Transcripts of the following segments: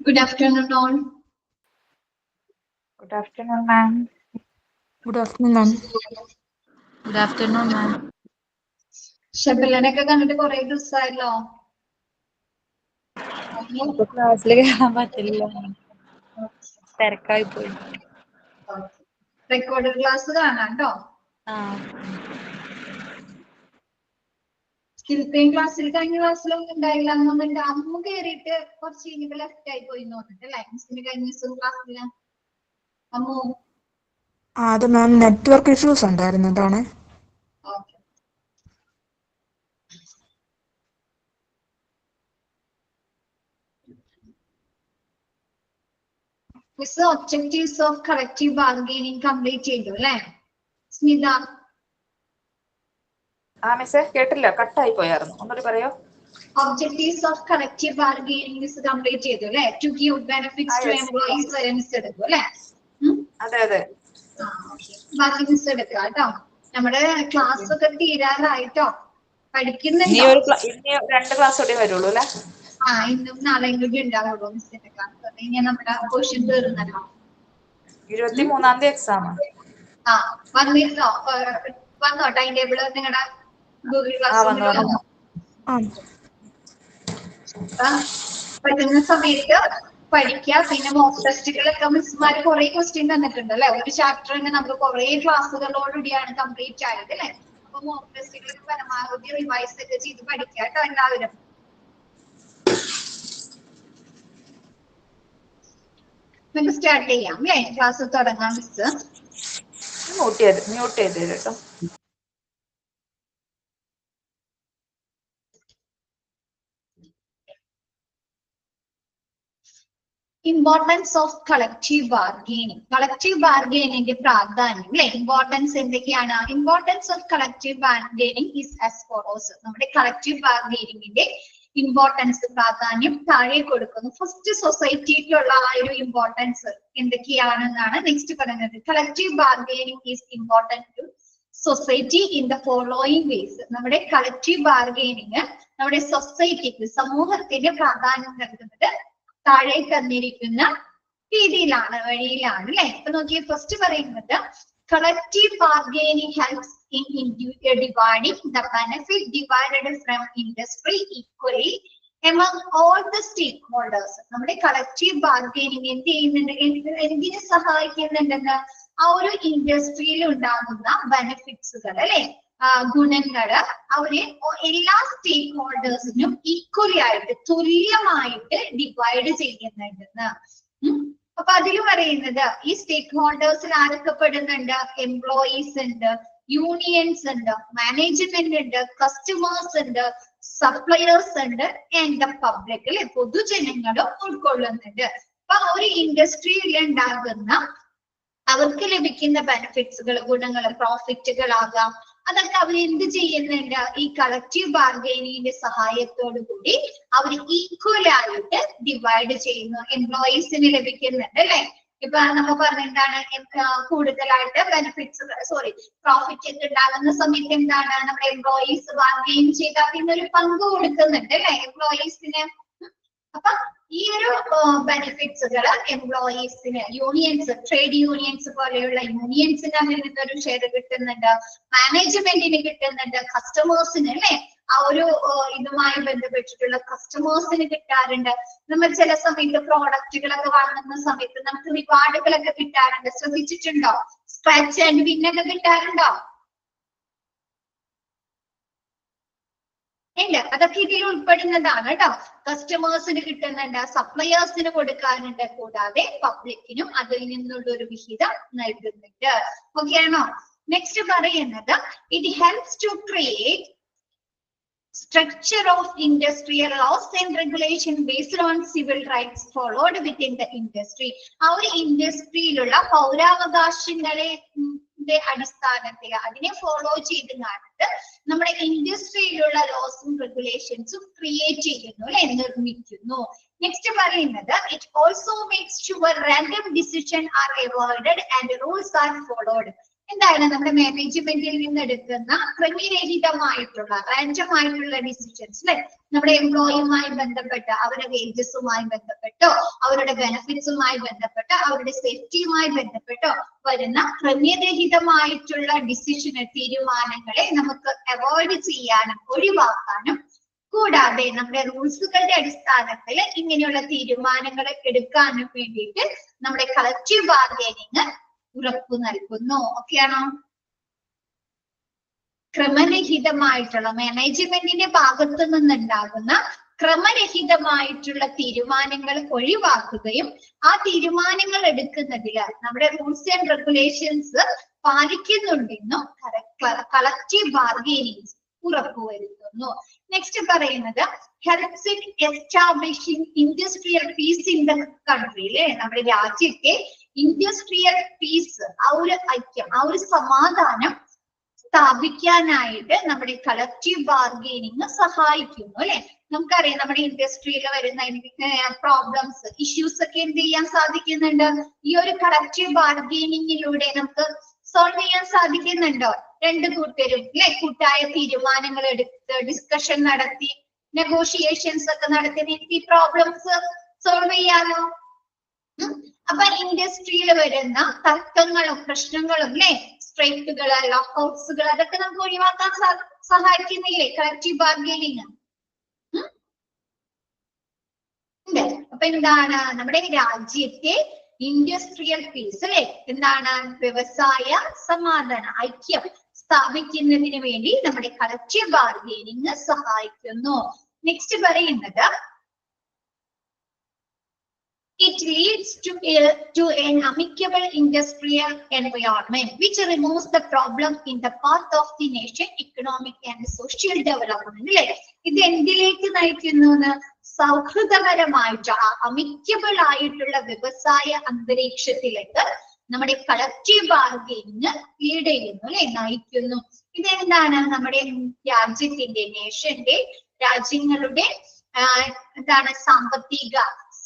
Good afternoon, all. Good afternoon, ma'am. Good afternoon, ma'am. Good afternoon, ma'am. ഷബിലനൊക്കെ കണ്ടിട്ട് കുറെ ദിവസമായല്ലോ. ക്ലാസ്സിൽ കയറാൻ പറ്റില്ല, തിരക്കായി പോയി. റെക്കോർഡ് ക്ലാസ് കാണാം കേട്ടോ. സ്കിൽ പെയിൻ ക്ലാസ്സിൽ കഴിഞ്ഞ ക്ലാസ്സിലൊന്നും ഉണ്ടായില്ല എന്നുണ്ടെങ്കിൽ അമ്മ കയറിയിട്ട് കുറച്ച് കഴിഞ്ഞപ്പോ ലെഫ്റ്റ് ആയി പോയി തോന്നിട്ടല്ലേ മിസ്സിന് കഴിഞ്ഞ ദിവസം ക്ലാസ്സില് അമ്മു. അത് മാം നെറ്റ്വർക്ക് ഇഷ്യൂസ് ഉണ്ടായിരുന്നു, അതാണ്. Okay. Miss objectives of collective bargaining complete ചെയ്തു അല്ലേ സ്മിത? മിസ്സേ കേട്ടില്ല, കട്ടായി പോയായിരുന്നു, ഒന്നുകൂടി പറയോ? Objectives of collective bargaining is complete ചെയ്തു അല്ലേ? To give benefits to employees വരെ മിസ് എടുക്കും അല്ലേ? അതെ അതെ. ബാക്കി മിസ് എടുക്കാം കേട്ടോ. നമ്മുടെ ക്ലാസ് ഒക്കെ തീരാറായിട്ടോ. പഠിക്കുന്നുണ്ടോ? ഇനി 2 ക്ലാസ് കൂടി വരുള്ളൂ അല്ലേ? ഇന്നും നാളെയും കൂടി ഉണ്ടാവുള്ളൂ മിസ്സിന്റെ ക്ലാസ്. അത് കഴിഞ്ഞാൽ നമ്മുടെ ക്വസ്റ്റ്യൻ തീർന്നല്ലോ. 23-ാം തീയതി എക്സാം. വന്നിരുന്നോ? വന്നോ ടൈം ടേബിൾ നിങ്ങളുടെ ഗൂഗിൾ ക്ലാസ് റൂമിൽ? പറ്റുന്ന സമയത്ത് പഠിക്കുക. പിന്നെ മോക്ക് ടെസ്റ്റുകളൊക്കെ മിസ്സുമാര് കുറെ ക്വസ്റ്റ്യൻ തന്നിട്ടുണ്ട് അല്ലെ. ഒരു ചാപ്റ്ററിന് നമുക്ക് കുറെ ക്ലാസ്സുകളോടുകൂടിയാണ് കംപ്ലീറ്റ് ആയത് അല്ലെ. അപ്പൊ മോക്ക് ടെസ്റ്റുകളൊക്കെ പരമാവധി റിവൈസ് ഒക്കെ ചെയ്ത് പഠിക്കുക കേട്ടോ എല്ലാവരും. നമുക്ക് സ്റ്റാർട്ട് ചെയ്യാം അല്ലേ? ക്ലാസ് തുടങ്ങാം മിസ്. മ്യൂട്ട് ചെയ്ത് കേട്ടോ. Importance of collective bargaining. Collective bargaining പ്രാധാന്യം അല്ലെ. ഇമ്പോർട്ടൻസ് എന്തൊക്കെയാണ്? Importance of collective bargaining is as follows. നമ്മുടെ collective bargainingന്റെ ഇമ്പോർട്ടൻസ് പ്രാധാന്യം താഴെ കൊടുക്കുന്നു. ഫസ്റ്റ് സൊസൈറ്റിയിലുള്ള ആ ഒരു ഇമ്പോർട്ടൻസ് എന്തൊക്കെയാണെന്നാണ് നെക്സ്റ്റ് പറയുന്നത്. Collective bargaining is important to society in the following ways. നമ്മുടെ കളക്റ്റീവ് ബാർഗെയിനിങ് നമ്മുടെ സൊസൈറ്റിക്ക്, സമൂഹത്തിന് പ്രാധാന്യം നൽകുന്നത് താഴെ തന്നിരിക്കുന്ന വഴിയിലാണ് അല്ലെ. ഇപ്പൊ നോക്കിയ ഫസ്റ്റ് പറയുന്നത് collective bargaining helps in dividing the benefit divided from industry equally among all the stakeholders. നമ്മുടെ കളക്റ്റീവ് ബാർഗെയിനിങ് എന്ത് ചെയ്യുന്നുണ്ട്, എന്തിനു സഹായിക്കുന്നുണ്ടെന്ന്? ആ ഒരു ഇൻഡസ്ട്രിയിൽ ഉണ്ടാകുന്ന ബെനിഫിറ്റ്സുകൾ അല്ലെ, ഗുണങ്ങള് അവര് എല്ലാ സ്റ്റേക്ക് ഹോൾഡേഴ്സിനും ഈക്വലി ആയിട്ട്, തുല്യമായിട്ട് ഡിവൈഡ് ചെയ്യുന്നുണ്ടെന്ന്. അപ്പൊ അതിൽ പറയുന്നത് ഈ സ്റ്റേക്ക് ഹോൾഡേഴ്സിൽ ആരൊക്കെ പെടുന്നുണ്ട്? എംപ്ലോയീസ് ഉണ്ട്, യൂണിയൻസ് ഉണ്ട്, മാനേജ്മെന്റ് ഉണ്ട്, കസ്റ്റമേഴ്സ് ഉണ്ട്, സപ്ലയേഴ്സ് ഉണ്ട്, ആൻഡ് ദ പബ്ലിക് അല്ലെ, പൊതുജനങ്ങളും ഉൾക്കൊള്ളുന്നുണ്ട്. അപ്പൊ ഒരു ഇൻഡസ്ട്രിയിൽ ഉണ്ടാകുന്ന അവർക്ക് ലഭിക്കുന്ന ബെനിഫിറ്റ്സുകൾ, ഗുണങ്ങൾ, പ്രോഫിറ്റുകളാകാം, അതൊക്കെ അവർ എന്ത് ചെയ്യുന്നുണ്ട്? ഈ കളക്റ്റീവ് ബാർഗെയിനിങ്ങിന്റെ സഹായത്തോടു കൂടി അവർ ഈക്വൽ ആയിട്ട് ഡിവൈഡ് ചെയ്യുന്നു. എംപ്ലോയീസിന് ലഭിക്കുന്നുണ്ട് അല്ലെ. ഇപ്പൊ നമ്മൾ പറഞ്ഞെന്താണ്, കൂടുതലായിട്ട് പ്രോഫിറ്റ് ഒക്കെ ഉണ്ടാകുന്ന സമയത്ത് എന്താണ്, നമ്മുടെ എംപ്ലോയീസ് ബാർഗെയിൻ ചെയ്ത് അതിനൊരു പങ്ക് കൊടുക്കുന്നുണ്ട് അല്ലെ എംപ്ലോയീസിന്. അപ്പൊ ഈ ഒരു ബെനിഫിറ്റ്സുകൾ എംപ്ലോയീസിന്, യൂണിയൻസ്, ട്രേഡ് യൂണിയൻസ് പോലെയുള്ള യൂണിയൻസിന് അതിൽ നിന്നൊരു ഷെയർ കിട്ടുന്നുണ്ട്, മാനേജ്മെന്റിന് കിട്ടുന്നുണ്ട്, കസ്റ്റമേഴ്സിന് അല്ലെ, ആ ഒരു ഇതുമായി ബന്ധപ്പെട്ടിട്ടുള്ള കസ്റ്റമേഴ്സിന് കിട്ടാറുണ്ട്. നമ്മൾ ചില സമയത്ത് പ്രോഡക്റ്റുകളൊക്കെ വാങ്ങുന്ന സമയത്ത് നമുക്ക് റിവാർഡുകളൊക്കെ കിട്ടാറുണ്ട്. ശ്രദ്ധിച്ചിട്ടുണ്ടോ? സ്ക്രാച്ച് ആൻഡ് വിന്നൊക്കെ കിട്ടാറുണ്ടോ? ഉണ്ട്. അതൊക്കെ ഇതിൽ ഉൾപ്പെടുന്നതാണ് കേട്ടോ. കസ്റ്റമേഴ്സിന് കിട്ടുന്നുണ്ട്, സപ്ലയേഴ്സിന് കൊടുക്കാറുണ്ട്, കൂടാതെ പബ്ലിക്കിനും അതിൽ നിന്നുള്ള ഒരു വിഹിതം നൽകുന്നുണ്ട്. ഓക്കെ ആണോ? നെക്സ്റ്റ് പറയുന്നത് it helps to create structure of industrial laws and regulation based on civil rights followed within the industry. ആ ഒരു ഇൻഡസ്ട്രിയിലുള്ള പൗരാവകാശങ്ങളെ അടിസ്ഥാനത്തിൽ അതിനെ ഫോളോ ചെയ്ത് കാണിട്ട് നമ്മുടെ ഇൻഡസ്ട്രിയിലുള്ള ലോസും റെഗുലേഷൻസും ക്രിയേറ്റ് ചെയ്യുന്നു അല്ലെ, നിർമ്മിക്കുന്നു. നെക്സ്റ്റ് പറയുന്നത് it also makes sure random decision are avoided and rules are followed. എന്താണ് നമ്മുടെ മാനേജ്മെന്റിൽ നിന്ന് എടുക്കുന്ന ക്രമരഹിതമായിട്ടുള്ള റാൻഡം ആയിട്ടുള്ള ഡിസിഷൻസ് അല്ലെ, നമ്മുടെ എംപ്ലോയിയുമായി ബന്ധപ്പെട്ട് അവരുടെ വേജസുമായി ബന്ധപ്പെട്ടോ അവരുടെ ബെനഫിറ്റ്സുമായി ബന്ധപ്പെട്ടോ അവരുടെ സേഫ്റ്റിയുമായി ബന്ധപ്പെട്ടോ വരുന്ന ക്രമരഹിതമായിട്ടുള്ള തീരുമാനങ്ങളെ നമുക്ക് അവോയ്ഡ് ചെയ്യാനും ഒഴിവാക്കാനും, കൂടാതെ നമ്മുടെ റൂൾസുകളുടെ അടിസ്ഥാനത്തിൽ ഇങ്ങനെയുള്ള തീരുമാനങ്ങൾ എടുക്കാനും വേണ്ടിയിട്ട് നമ്മുടെ കളക്റ്റീവ് ബാർഗൈനിങ് ഉറപ്പു നൽകുന്നു. ഓക്കെയാണോ? ക്രമരഹിതമായിട്ടുള്ള മാനേജ്മെന്റിന്റെ ഭാഗത്തു നിന്നുണ്ടാകുന്ന ക്രമരഹിതമായിട്ടുള്ള തീരുമാനങ്ങൾ ഒഴിവാക്കുകയും ആ തീരുമാനങ്ങൾ എടുക്കുന്നതിൽ നമ്മുടെ റൂൾസ് ആൻഡ് റെഗുലേഷൻസ് പാലിക്കുന്നുണ്ടെന്നും കളക്റ്റീവ് ബാർഗൈനിങ് ഉറപ്പുവരുത്തുന്നു. നെക്സ്റ്റ് പറയുന്നത് helps in establishing industrial peace in the country. അല്ലെ, നമ്മുടെ രാജ്യത്തെ ഇൻഡസ്ട്രിയൽ പീസ്, ആ ഒരു ഐക്യം, ആ ഒരു സമാധാനം സ്ഥാപിക്കാനായിട്ട് നമ്മുടെ കളക്റ്റീവ് ബാർഗൈനിങ് സഹായിക്കുന്നു. അല്ലെ, നമുക്കറിയാം നമ്മുടെ ഇൻഡസ്ട്രിയിൽ വരുന്ന പ്രോബ്ലംസ്, ഇഷ്യൂസ് ഒക്കെ എന്ത് ചെയ്യാൻ സാധിക്കുന്നുണ്ട്? ഈ ഒരു കളക്റ്റീവ് ബാർഗൈനിങ്ങിലൂടെ നമുക്ക് സോൾവ് ചെയ്യാൻ സാധിക്കുന്നുണ്ടോ? രണ്ടു കൂട്ടരും അല്ലെ കൂട്ടായ തീരുമാനങ്ങൾ എടുത്ത് ഡിസ്കഷൻ നടത്തി നെഗോഷിയേഷൻസ് ഒക്കെ നടത്തി ഈ പ്രോബ്ലംസ് സോൾവ് ചെയ്യാനോ? അപ്പൊ ഇൻഡസ്ട്രിയിൽ വരുന്ന തർക്കങ്ങളും പ്രശ്നങ്ങളും അല്ലെ, സ്ട്രൈക്കുകൾ, ലോക്കൗട്ട്സുകൾ, അതൊക്കെ നമുക്ക് ഒഴിവാക്കാൻ സഹായിക്കുന്നില്ലേ കളക്റ്റീവ് ബാർഗൈനിങ്? അപ്പൊ എന്താണ് നമ്മുടെ രാജ്യത്തെ ഇൻഡസ്ട്രിയൽ പീസ് അല്ലെ, എന്താണ് വ്യവസായ സമാധാന ഐക്യം സ്ഥാപിക്കുന്നതിന് വേണ്ടി നമ്മുടെ കളക്റ്റീവ് ബാർഗൈനിങ് സഹായിക്കുന്നു. നെക്സ്റ്റ് പറയുന്നത് it leads to an amicable industrial environment which removes the problem in the path of the nation economic and social development. അല്ലെ, ഇത് എന്തിലേക്ക് നയിക്കുന്നു? സൗഹൃദപരമായിട്ട് അമിക്കബിൾ ആയിട്ടുള്ള വ്യവസായ അന്തരീക്ഷത്തിലേക്ക് നമ്മുടെ കളക്റ്റീവ് ബാർഗൈനിങ് ലീഡ് ചെയ്യുന്നു അല്ലെ, നയിക്കുന്നു. ഇതെന്താണ് നമ്മുടെ രാജ്യത്തിന്റെ രാജ്യങ്ങളുടെ എന്താണ് സാമ്പത്തിക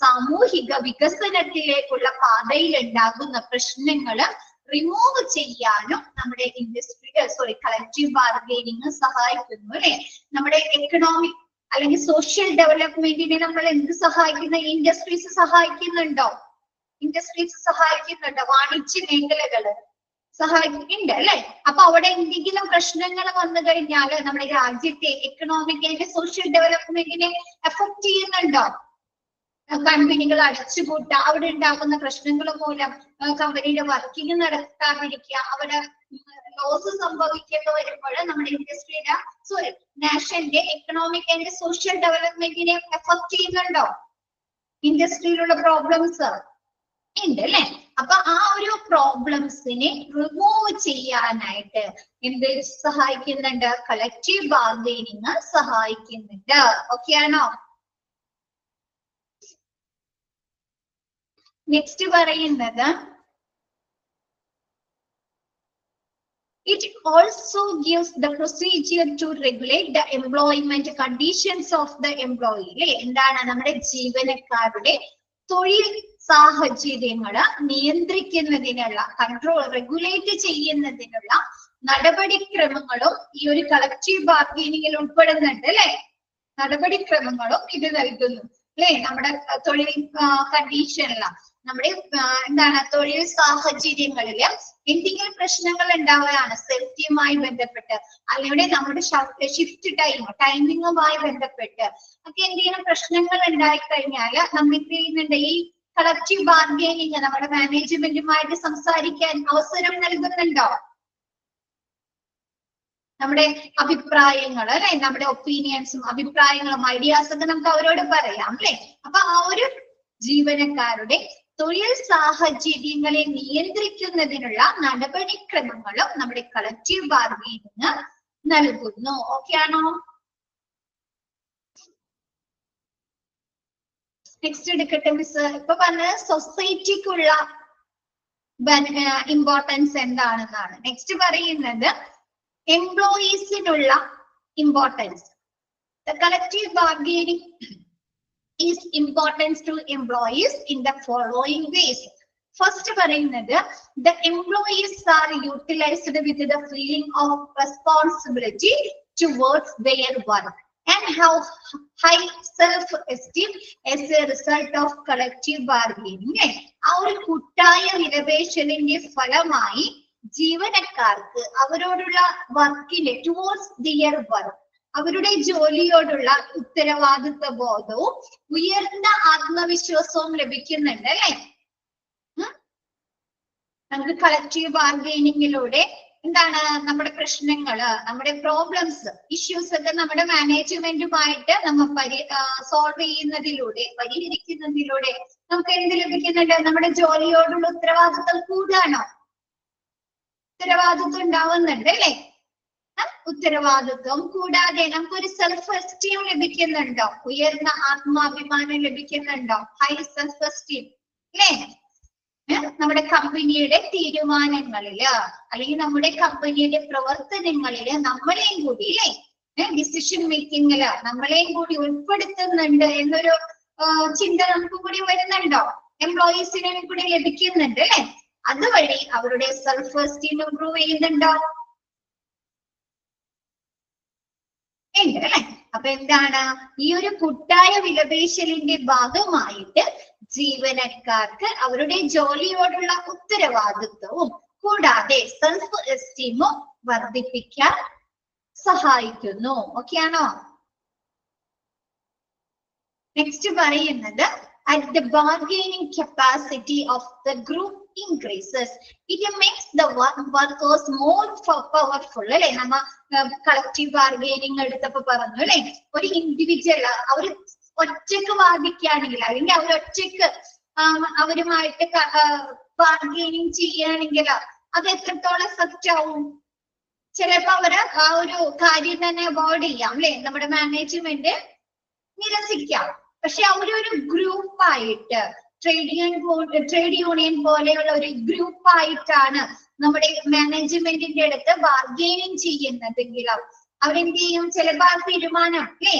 സാമൂഹിക വികസനത്തിലേക്കുള്ള പാതയിൽ ഉണ്ടാകുന്ന പ്രശ്നങ്ങള് റിമൂവ് ചെയ്യാനും നമ്മുടെ കളക്റ്റീവ് ബാർഗൈനിങ് സഹായിക്കുന്നു അല്ലെ. നമ്മുടെ എക്കണോമിക് അല്ലെങ്കിൽ സോഷ്യൽ ഡെവലപ്മെന്റിനെ നമ്മൾ എന്ത് സഹായിക്കുന്ന ഇൻഡസ്ട്രീസ് സഹായിക്കുന്നുണ്ടോ? വാണിജ്യ മേഖലകള് സഹായിക്കുന്നുണ്ട് അല്ലെ. അപ്പൊ അവിടെ എന്തെങ്കിലും പ്രശ്നങ്ങൾ വന്നു കഴിഞ്ഞാൽ നമ്മുടെ രാജ്യത്തെ എക്കണോമിക് ആൻഡ് സോഷ്യൽ ഡെവലപ്മെന്റിനെ എഫക്ട് ചെയ്യുന്നുണ്ടോ? കമ്പനികൾ അടച്ചുപൂട്ടുക, അവിടെ ഉണ്ടാകുന്ന പ്രശ്നങ്ങൾ മൂലം കമ്പനിയുടെ വർക്കിംഗ് നടത്താതിരിക്കുക, അവിടെ ലോസ് സംഭവിക്കേണ്ടി വരുമ്പോൾ നമ്മുടെ ഇൻഡസ്ട്രിയുടെ നാഷന്റെ എക്കണോമിക് ആൻഡ് സോഷ്യൽ ഡെവലപ്മെന്റിനെ എഫക്ട് ചെയ്യുന്നുണ്ടോ? ഇൻഡസ്ട്രിയിലുള്ള പ്രോബ്ലംസ് ഉണ്ട് അല്ലെ. അപ്പൊ ആ ഒരു പ്രോബ്ലംസിനെ റിമൂവ് ചെയ്യാനായിട്ട് എന്ത് സഹായിക്കുന്നുണ്ട്? കളക്റ്റീവ് ബാർഗൈനിങ് സഹായിക്കുന്നുണ്ട്. ഓക്കെ ആണോ? നെക്സ്റ്റ് പറയുന്നത് it also gives the procedure to regulate the employment conditions of the employee. അല്ലെ, എന്താണ് നമ്മുടെ ജീവനക്കാരുടെ തൊഴിൽ സാഹചര്യങ്ങള് നിയന്ത്രിക്കുന്നതിനുള്ള റെഗുലേറ്റ് ചെയ്യുന്നതിനുള്ള നടപടിക്രമങ്ങളും ഈ ഒരു കളക്റ്റീവ് ബാർഗൈനിങ്ങിൽ ഉൾപ്പെടുന്നുണ്ട് അല്ലെ. നടപടിക്രമങ്ങളും ഇത് നൽകുന്നു അല്ലെ. നമ്മുടെ തൊഴിൽ കണ്ടീഷനില നമ്മുടെ എന്താണ് തൊഴിൽ സാഹചര്യങ്ങളില് എന്തെങ്കിലും പ്രശ്നങ്ങൾ ഉണ്ടാവുകയാണ് സേഫ്റ്റിയുമായി ബന്ധപ്പെട്ട്, അല്ലെങ്കിൽ നമ്മുടെ ഷിഫ്റ്റ് ടൈമിങ്ങുമായി ബന്ധപ്പെട്ട് ഒക്കെ എന്തെങ്കിലും പ്രശ്നങ്ങൾ ഉണ്ടായിക്കഴിഞ്ഞാൽ നമ്മൾ എന്ത് ചെയ്യുന്നുണ്ട്? ഈ കളക്റ്റീവ് ബാർഗൈനിങ് നമ്മുടെ മാനേജ്മെന്റുമായിട്ട് സംസാരിക്കാൻ അവസരം നൽകുന്നുണ്ടോ? നമ്മുടെ അഭിപ്രായങ്ങൾ അല്ലെ, നമ്മുടെ ഒപ്പീനിയൻസും അഭിപ്രായങ്ങളും ഐഡിയാസ് ഒക്കെ നമുക്ക് അവരോട് പറയാം അല്ലെ. അപ്പൊ ആ ഒരു ജീവനക്കാരുടെ തൊഴിൽ സാഹചര്യങ്ങളെ നിയന്ത്രിക്കുന്നതിനുള്ള നടപടിക്രമങ്ങളും നമ്മുടെ കളക്റ്റീവ് ബാർഗൈനിങ് നൽകുന്നു. ഓക്കെ ആണോ? നെക്സ്റ്റ് എടുക്കട്ടെ മിസ്. ഇപ്പൊ പറഞ്ഞ സൊസൈറ്റിക്കുള്ള ഇമ്പോർട്ടൻസ് എന്താണെന്നാണ്. നെക്സ്റ്റ് പറയുന്നത് എംപ്ലോയീസിനുള്ള importance. The collective bargaining is important to employees in the following ways. First പറയുന്നത് the employees are utilized with the feeling of responsibility towards their work and have high self-esteem as a result of collective bargaining. ആ ഒരു കൂട്ടായ വിലപേശലിന്റെ ഫലമായി ജീവനക്കാർക്ക് അവരോടുള്ള വർക്കിന് towards their work അവരുടെ ജോലിയോടുള്ള ഉത്തരവാദിത്വ ബോധവും ഉയർന്ന ആത്മവിശ്വാസവും ലഭിക്കുന്നുണ്ട് അല്ലെ. നമുക്ക് കളക്റ്റീവ് ബാർഗെയിനിങ്ങിലൂടെ എന്താണ് നമ്മുടെ പ്രശ്നങ്ങള്, നമ്മുടെ പ്രോബ്ലംസ്, ഇഷ്യൂസ് ഒക്കെ നമ്മുടെ മാനേജ്മെന്റുമായിട്ട് നമ്മൾ സോൾവ് ചെയ്യുന്നതിലൂടെ, പരിഹരിക്കുന്നതിലൂടെ നമുക്ക് എന്ത് ലഭിക്കുന്നുണ്ട്? നമ്മുടെ ജോലിയോടുള്ള ഉത്തരവാദിത്വം കൂടാണോ? ഉത്തരവാദിത്വം ഉണ്ടാവുന്നുണ്ട് അല്ലെ. ഉത്തരവാദിത്വം കൂടാതെ നമുക്കൊരു സെൽഫ് എസ്റ്റീം ലഭിക്കുന്നുണ്ടോ? ഉയർന്ന ആത്മാഭിമാനം ലഭിക്കുന്നുണ്ടോ? ഹൈ സെൽഫ് എസ്റ്റീം അല്ലേ? നമ്മുടെ കമ്പനിയുടെ തീരുമാനങ്ങളില് അല്ലെങ്കിൽ നമ്മുടെ കമ്പനിയുടെ പ്രവർത്തനങ്ങളില് നമ്മളെയും കൂടി അല്ലെ ഡിസിഷൻ മേക്കിങ്ങില് നമ്മളെയും കൂടി ഉൾപ്പെടുത്തുന്നുണ്ട് എന്നൊരു ചിന്ത നമുക്ക് കൂടി വരുന്നുണ്ടോ? എംപ്ലോയീസിനെ കൂടി ലഭിക്കുന്നുണ്ട് അല്ലെ. അതുവഴി അവരുടെ സെൽഫ് എസ്റ്റീം ഇംപ്രൂവ് ചെയ്യുന്നുണ്ടോ? ഉണ്ട് അല്ലെ. അപ്പൊ എന്താണ് ഈ ഒരു കൂട്ടായ വിലപേശലിന്റെ ഭാഗമായിട്ട് ജീവനക്കാർക്ക് അവരുടെ ജോലിയോടുള്ള ഉത്തരവാദിത്വവും കൂടാതെ സെൽഫ് എസ്റ്റീമും വർദ്ധിപ്പിക്കാൻ സഹായിക്കുന്നു. ഓക്കെയാണോ? നെക്സ്റ്റ് പറയുന്നത് at the bargaining capacity of the group increases, it makes the workers more powerful അല്ലെ. നമ്മ കളക്റ്റീവ് ബാർഗെയിനിങ് എടുത്തപ്പോ പറഞ്ഞു അല്ലെ, ഒരു ഇൻഡിവിജ്വൽ അവർ ഒറ്റക്ക് വാദിക്കുകയാണെങ്കിൽ അല്ലെങ്കിൽ അവർ ഒറ്റക്ക് അവരുമായിട്ട് ബാർഗെയിനിങ് ചെയ്യുകയാണെങ്കിൽ അത് എത്രത്തോളം എഫക്റ്റ് ആവും? ചിലപ്പോ അവര് ആ ഒരു കാര്യം തന്നെ അവോയ്ഡ് ചെയ്യാം അല്ലെ, നമ്മുടെ മാനേജ്മെന്റ് നിരസിക്കാം. പക്ഷെ അവരൊരു ഗ്രൂപ്പായിട്ട് ട്രേഡ് യൂണിയൻ പോലെയുള്ള ഒരു ഗ്രൂപ്പായിട്ടാണ് നമ്മുടെ മാനേജ്മെന്റിന്റെ അടുത്ത് ബാർഗെയിനിങ് ചെയ്യുന്നതെങ്കിലും അവരെന്ത് ചെയ്യും? ചിലപ്പോ ആ തീരുമാനം അല്ലെ,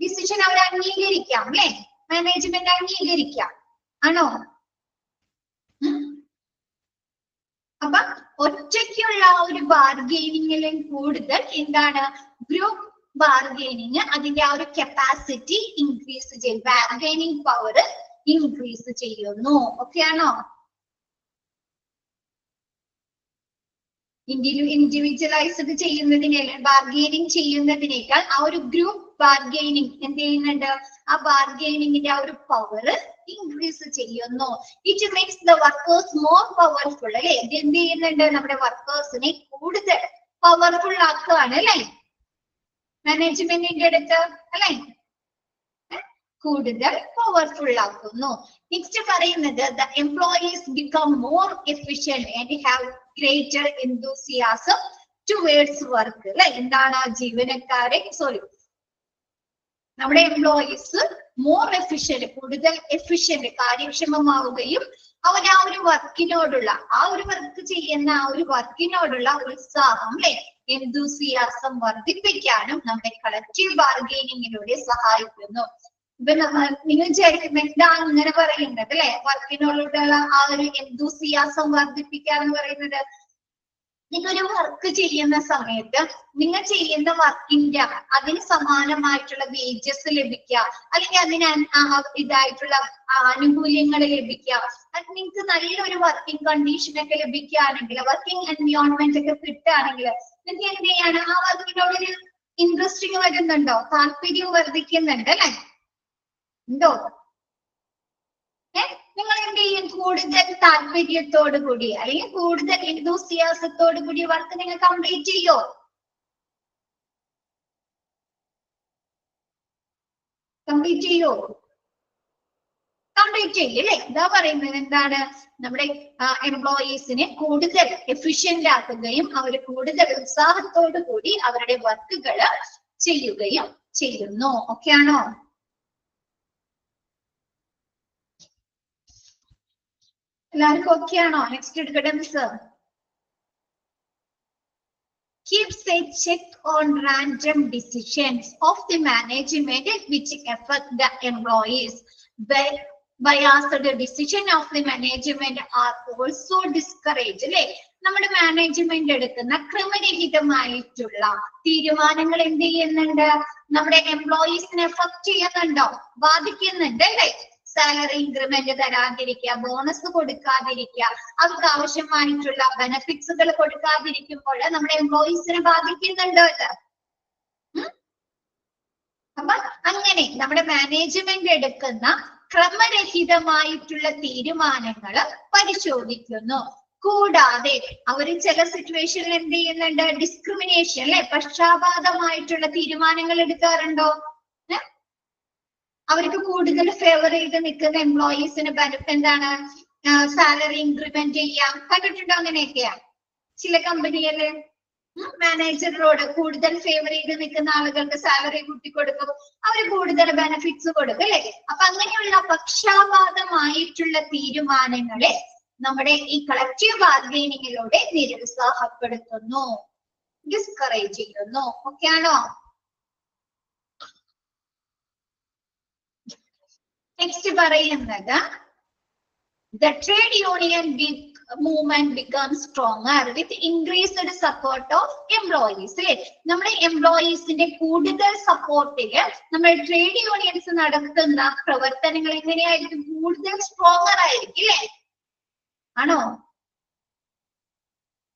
ഡിസിഷൻ അവർ അംഗീകരിക്കാം അല്ലെ, മാനേജ്മെന്റ് അംഗീകരിക്കാം. ആണോ? അപ്പൊ ഒറ്റയ്ക്കുള്ള ഒരു ബാർഗെയിനിങ്ങിലും കൂടുതൽ എന്താണ് ഗ്രൂപ്പ് ബാർഗെയിനിങ് അതിന്റെ ആ ഒരു കപ്പാസിറ്റി ഇൻക്രീസ് ചെയ്യും, ബാർഗെയിനിങ് പവർ ഇൻക്രീസ് ചെയ്യുന്നു. ഓക്കെയാണോ? ഇൻഡിവിജ്വലൈസ്ഡ് ചെയ്യുന്നതിനേക്കാൾ ബാർഗെയിനിങ് ചെയ്യുന്നതിനേക്കാൾ ആ ഒരു ഗ്രൂപ്പ് ബാർഗെയിനിങ് എന്ത് ചെയ്യുന്നുണ്ട്? ആ ബാർഗെയിനിങ്ങിന്റെ ആ ഒരു പവർ ഇൻക്രീസ് ചെയ്യുന്നു. It makes the workers more powerful അല്ലെ. ഇത് എന്ത് ചെയ്യുന്നുണ്ട്? നമ്മുടെ വർക്കേഴ്സിനെ കൂടുതൽ പവർഫുൾ ആക്കുകയാണ് അല്ലെ മാനേജ്മെന്റിന്റെ അടുത്ത് അല്ലെ, കൂടുതൽ പവർഫുൾ ആക്കുന്നു. നെക്സ്റ്റ് പറയുന്നത് the employees become more efficient and have greater enthusiasm towards work അല്ലെ. എന്താണ്? ജീവനക്കാരെ നമ്മുടെ എംപ്ലോയീസ് മോർ എഫിഷ്യന്റ്, കൂടുതൽ എഫിഷ്യന്റ്, കാര്യക്ഷമമാവുകയും അവർ ആ ഒരു വർക്കിനോടുള്ള ആ ഒരു വർക്ക് ചെയ്യുന്ന ആ ഒരു വർക്കിനോടുള്ള ഉത്സാഹം അല്ലെ, എന്തൂസിയാസം വർദ്ധിപ്പിക്കാനും നമ്മുടെ കളക്റ്റീവ് ബാർഗെയിനിങ്ങിലൂടെ സഹായിക്കുന്നു. ഇപ്പൊ നിങ്ങൾ വിചാരിക്കുന്ന എന്താ അങ്ങനെ പറയുന്നത് അല്ലെ, വർക്കിനോടുള്ള ആ ഒരു എന്തൂസിയാസം വർദ്ധിപ്പിക്കാന്ന് പറയുന്നത്? നിങ്ങളൊരു വർക്ക് ചെയ്യുന്ന സമയത്ത് നിങ്ങൾ ചെയ്യുന്ന വർക്കിന്റെ അതിന് സമാനമായിട്ടുള്ള വേജസ് ലഭിക്കുക, അല്ലെങ്കിൽ അതിന് ഇതായിട്ടുള്ള ആനുകൂല്യങ്ങൾ ലഭിക്കുക, നിങ്ങൾക്ക് നല്ലൊരു വർക്കിംഗ് കണ്ടീഷൻ ഒക്കെ ലഭിക്കുകയാണെങ്കിൽ, വർക്കിംഗ് എൻവയോൺമെന്റ് ഒക്കെ കിട്ടുകയാണെങ്കിൽ നിങ്ങൾക്ക് എന്ത് ചെയ്യാണ്? ആ വർക്കിനോടൊരു ഇൻട്രസ്റ്റിംഗ് വരുന്നുണ്ടോ? താല്പര്യം വർദ്ധിക്കുന്നുണ്ട് അല്ലെ? ഉണ്ടോ? നിങ്ങൾ എന്ത് ചെയ്യും? കൂടുതൽ താല്പര്യത്തോടു കൂടി അല്ലെങ്കിൽ കൂടുതൽ എന്തൂസിയാസത്തോടു കൂടി വർക്ക് നിങ്ങൾ കംപ്ലീറ്റ് ചെയ്യോ? കംപ്ലീറ്റ് ചെയ്യും അല്ലേ? ഇതാ പറയുന്നത് എന്താണ്? നമ്മുടെ എംപ്ലോയീസിനെ കൂടുതൽ എഫിഷ്യന്റ് ആക്കുകയും അവർ കൂടുതൽ ഉത്സാഹത്തോടു കൂടി അവരുടെ വർക്കുകൾ ചെയ്യുകയും ചെയ്യുന്നു. ഓക്കെയാണോ? എല്ലാവർക്കും ഓക്കെയാണോ? നെക്സ്റ്റ് എടുക്കട്ടെ miss. Keeps a check on random decisions of the management which affect the employees. Biased decision of the management are also discourage അല്ലെ. നമ്മുടെ മാനേജ്മെന്റ് എടുക്കുന്ന ക്രമരഹിതമായിട്ടുള്ള തീരുമാനങ്ങൾ എന്ത് ചെയ്യുന്നുണ്ട്? നമ്മുടെ എംപ്ലോയീസിനെ എഫക്ട് ചെയ്യുന്നുണ്ടോ? ബാധിക്കുന്നുണ്ട് അല്ലെ. സാലറി ഇൻക്രിമെന്റ് തരാതിരിക്കുക, ബോണസ് കൊടുക്കാതിരിക്കുക, അവർക്ക് ആവശ്യമായിട്ടുള്ള ബെനഫിറ്റ്സുകൾ കൊടുക്കാതിരിക്കുമ്പോൾ നമ്മുടെ എംപ്ലോയീസിനെ ബാധിക്കുന്നുണ്ടോ ഇത്? അപ്പൊ അങ്ങനെ നമ്മുടെ മാനേജ്മെന്റ് എടുക്കുന്ന ക്രമരഹിതമായിട്ടുള്ള തീരുമാനങ്ങൾ പരിശോധിക്കുന്നു. കൂടാതെ അവര് ചില സിറ്റുവേഷനിൽ എന്ത് ചെയ്യുന്നുണ്ട്? ഡിസ്ക്രിമിനേഷൻ അല്ലെ, പക്ഷാപാതമായിട്ടുള്ള തീരുമാനങ്ങൾ എടുക്കാറുണ്ടോ? അവർക്ക് കൂടുതൽ ഫേവർ ചെയ്ത് നിൽക്കുന്ന എംപ്ലോയീസിന് എന്താണ് സാലറി ഇൻക്രിമെന്റ് ചെയ്യാം. കണ്ടിട്ടുണ്ടോ അങ്ങനെയൊക്കെയാ? ചില കമ്പനിയില് മാനേജറിനോട് കൂടുതൽ ഫേവർ ചെയ്ത് നിൽക്കുന്ന ആളുകൾക്ക് സാലറി കൂട്ടിക്കൊടുക്കും, അവര് കൂടുതൽ ബെനിഫിറ്റ്സ് കൊടുക്കും അല്ലെ. അപ്പൊ അങ്ങനെയുള്ള പക്ഷാപാതമായിട്ടുള്ള തീരുമാനങ്ങളെ നമ്മുടെ ഈ കളക്റ്റീവ് ബാർഗൈനിങ്ങിലൂടെ നിരുത്സാഹപ്പെടുത്തുന്നു, ഡിസ്കറേജ് ചെയ്യുന്നു. ഓക്കെ ആണോ? നെക്സ്റ്റ് പറയുന്നത് the trade union movement becomes stronger with increased support of employees. അല്ലെ, നമ്മുടെ എംപ്ലോയീസിന്റെ കൂടുതൽ സപ്പോർട്ടില് നമ്മൾ ട്രേഡ് യൂണിയൻസ് നടത്തുന്ന പ്രവർത്തനങ്ങൾ എങ്ങനെയായിരിക്കും? കൂടുതൽ സ്ട്രോങ്ങർ ആയിരിക്കും അല്ലെ? ആണോ?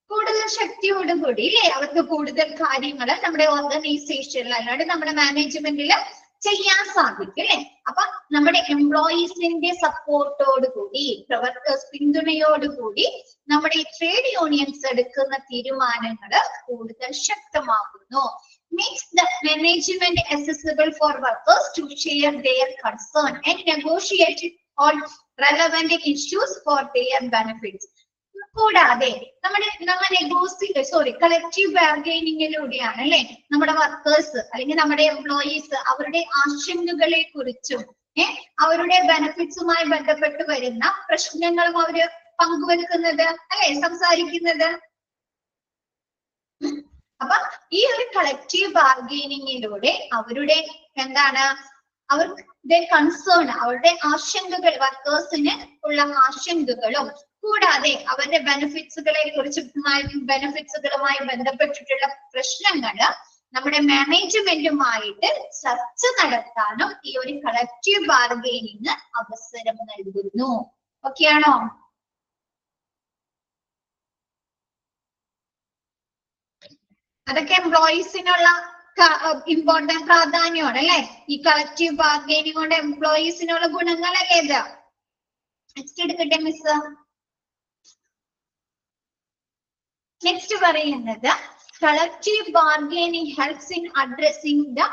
കൂടുതൽ ശക്തിയോടുകൂടി അല്ലെ അവർക്ക് കൂടുതൽ കാര്യങ്ങൾ നമ്മുടെ ഓർഗനൈസേഷനിൽ അല്ലാണ്ട് നമ്മുടെ മാനേജ്മെന്റില് ചെയ്യാൻ സാധിക്കും അല്ലെ. അപ്പൊ നമ്മുടെ എംപ്ലോയീസിന്റെ സപ്പോർട്ടോടുകൂടി, പിന്തുണയോടുകൂടി നമ്മുടെ ഈ ട്രേഡ് യൂണിയൻസ് എടുക്കുന്ന തീരുമാനങ്ങൾ കൂടുതൽ ശക്തമാകുന്നു. Makes the management accessible for workers to share their concern and negotiate on relevant issues for their benefits. കൂടാതെ കളക്റ്റീവ് ബാർഗൈനിങ്ങിലൂടെയാണ് അല്ലെ നമ്മുടെ വർക്കേഴ്സ് അല്ലെങ്കിൽ നമ്മുടെ എംപ്ലോയീസ് അവരുടെ ആശങ്കകളെ കുറിച്ചും അവരുടെ ബെനിഫിറ്റ്സുമായി ബന്ധപ്പെട്ട് വരുന്ന പ്രശ്നങ്ങളും അവര് പങ്കുവെക്കുന്നത് അല്ലെ, സംസാരിക്കുന്നത്. അപ്പൊ ഈ ഒരു കളക്റ്റീവ് ബാർഗൈനിങ്ങിലൂടെ അവരുടെ അവരുടെ കൺസേൺ, അവരുടെ ആശങ്കകൾ, വർക്കേഴ്സിന് ഉള്ള ആശങ്കകളും കൂടാതെ അവരുടെ ബെനിഫിറ്റ്സുകളുമായി ബന്ധപ്പെട്ടിട്ടുള്ള പ്രശ്നങ്ങള് നമ്മുടെ മാനേജ്മെന്റുമായിട്ട് ചർച്ച നടത്താനും ഈ ഒരു കളക്റ്റീവ് ബാർഗൈനിങ് അവസരം നൽകുന്നു. ഓക്കെ ആണോ? അതൊക്കെ എംപ്ലോയീസിനുള്ള ഇമ്പോർട്ടന്റ് പ്രാധാന്യമാണ് അല്ലെ. ഈ കളക്റ്റീവ് ബാർഗൈനിങ് കൊണ്ട് എംപ്ലോയീസിനുള്ള ഗുണങ്ങളല്ലേ ഇത്? നെക്സ്റ്റ് എടുക്കട്ടെ മിസ്. നെക്സ്റ്റ് പറയുന്നത് collective bargaining helps in addressing the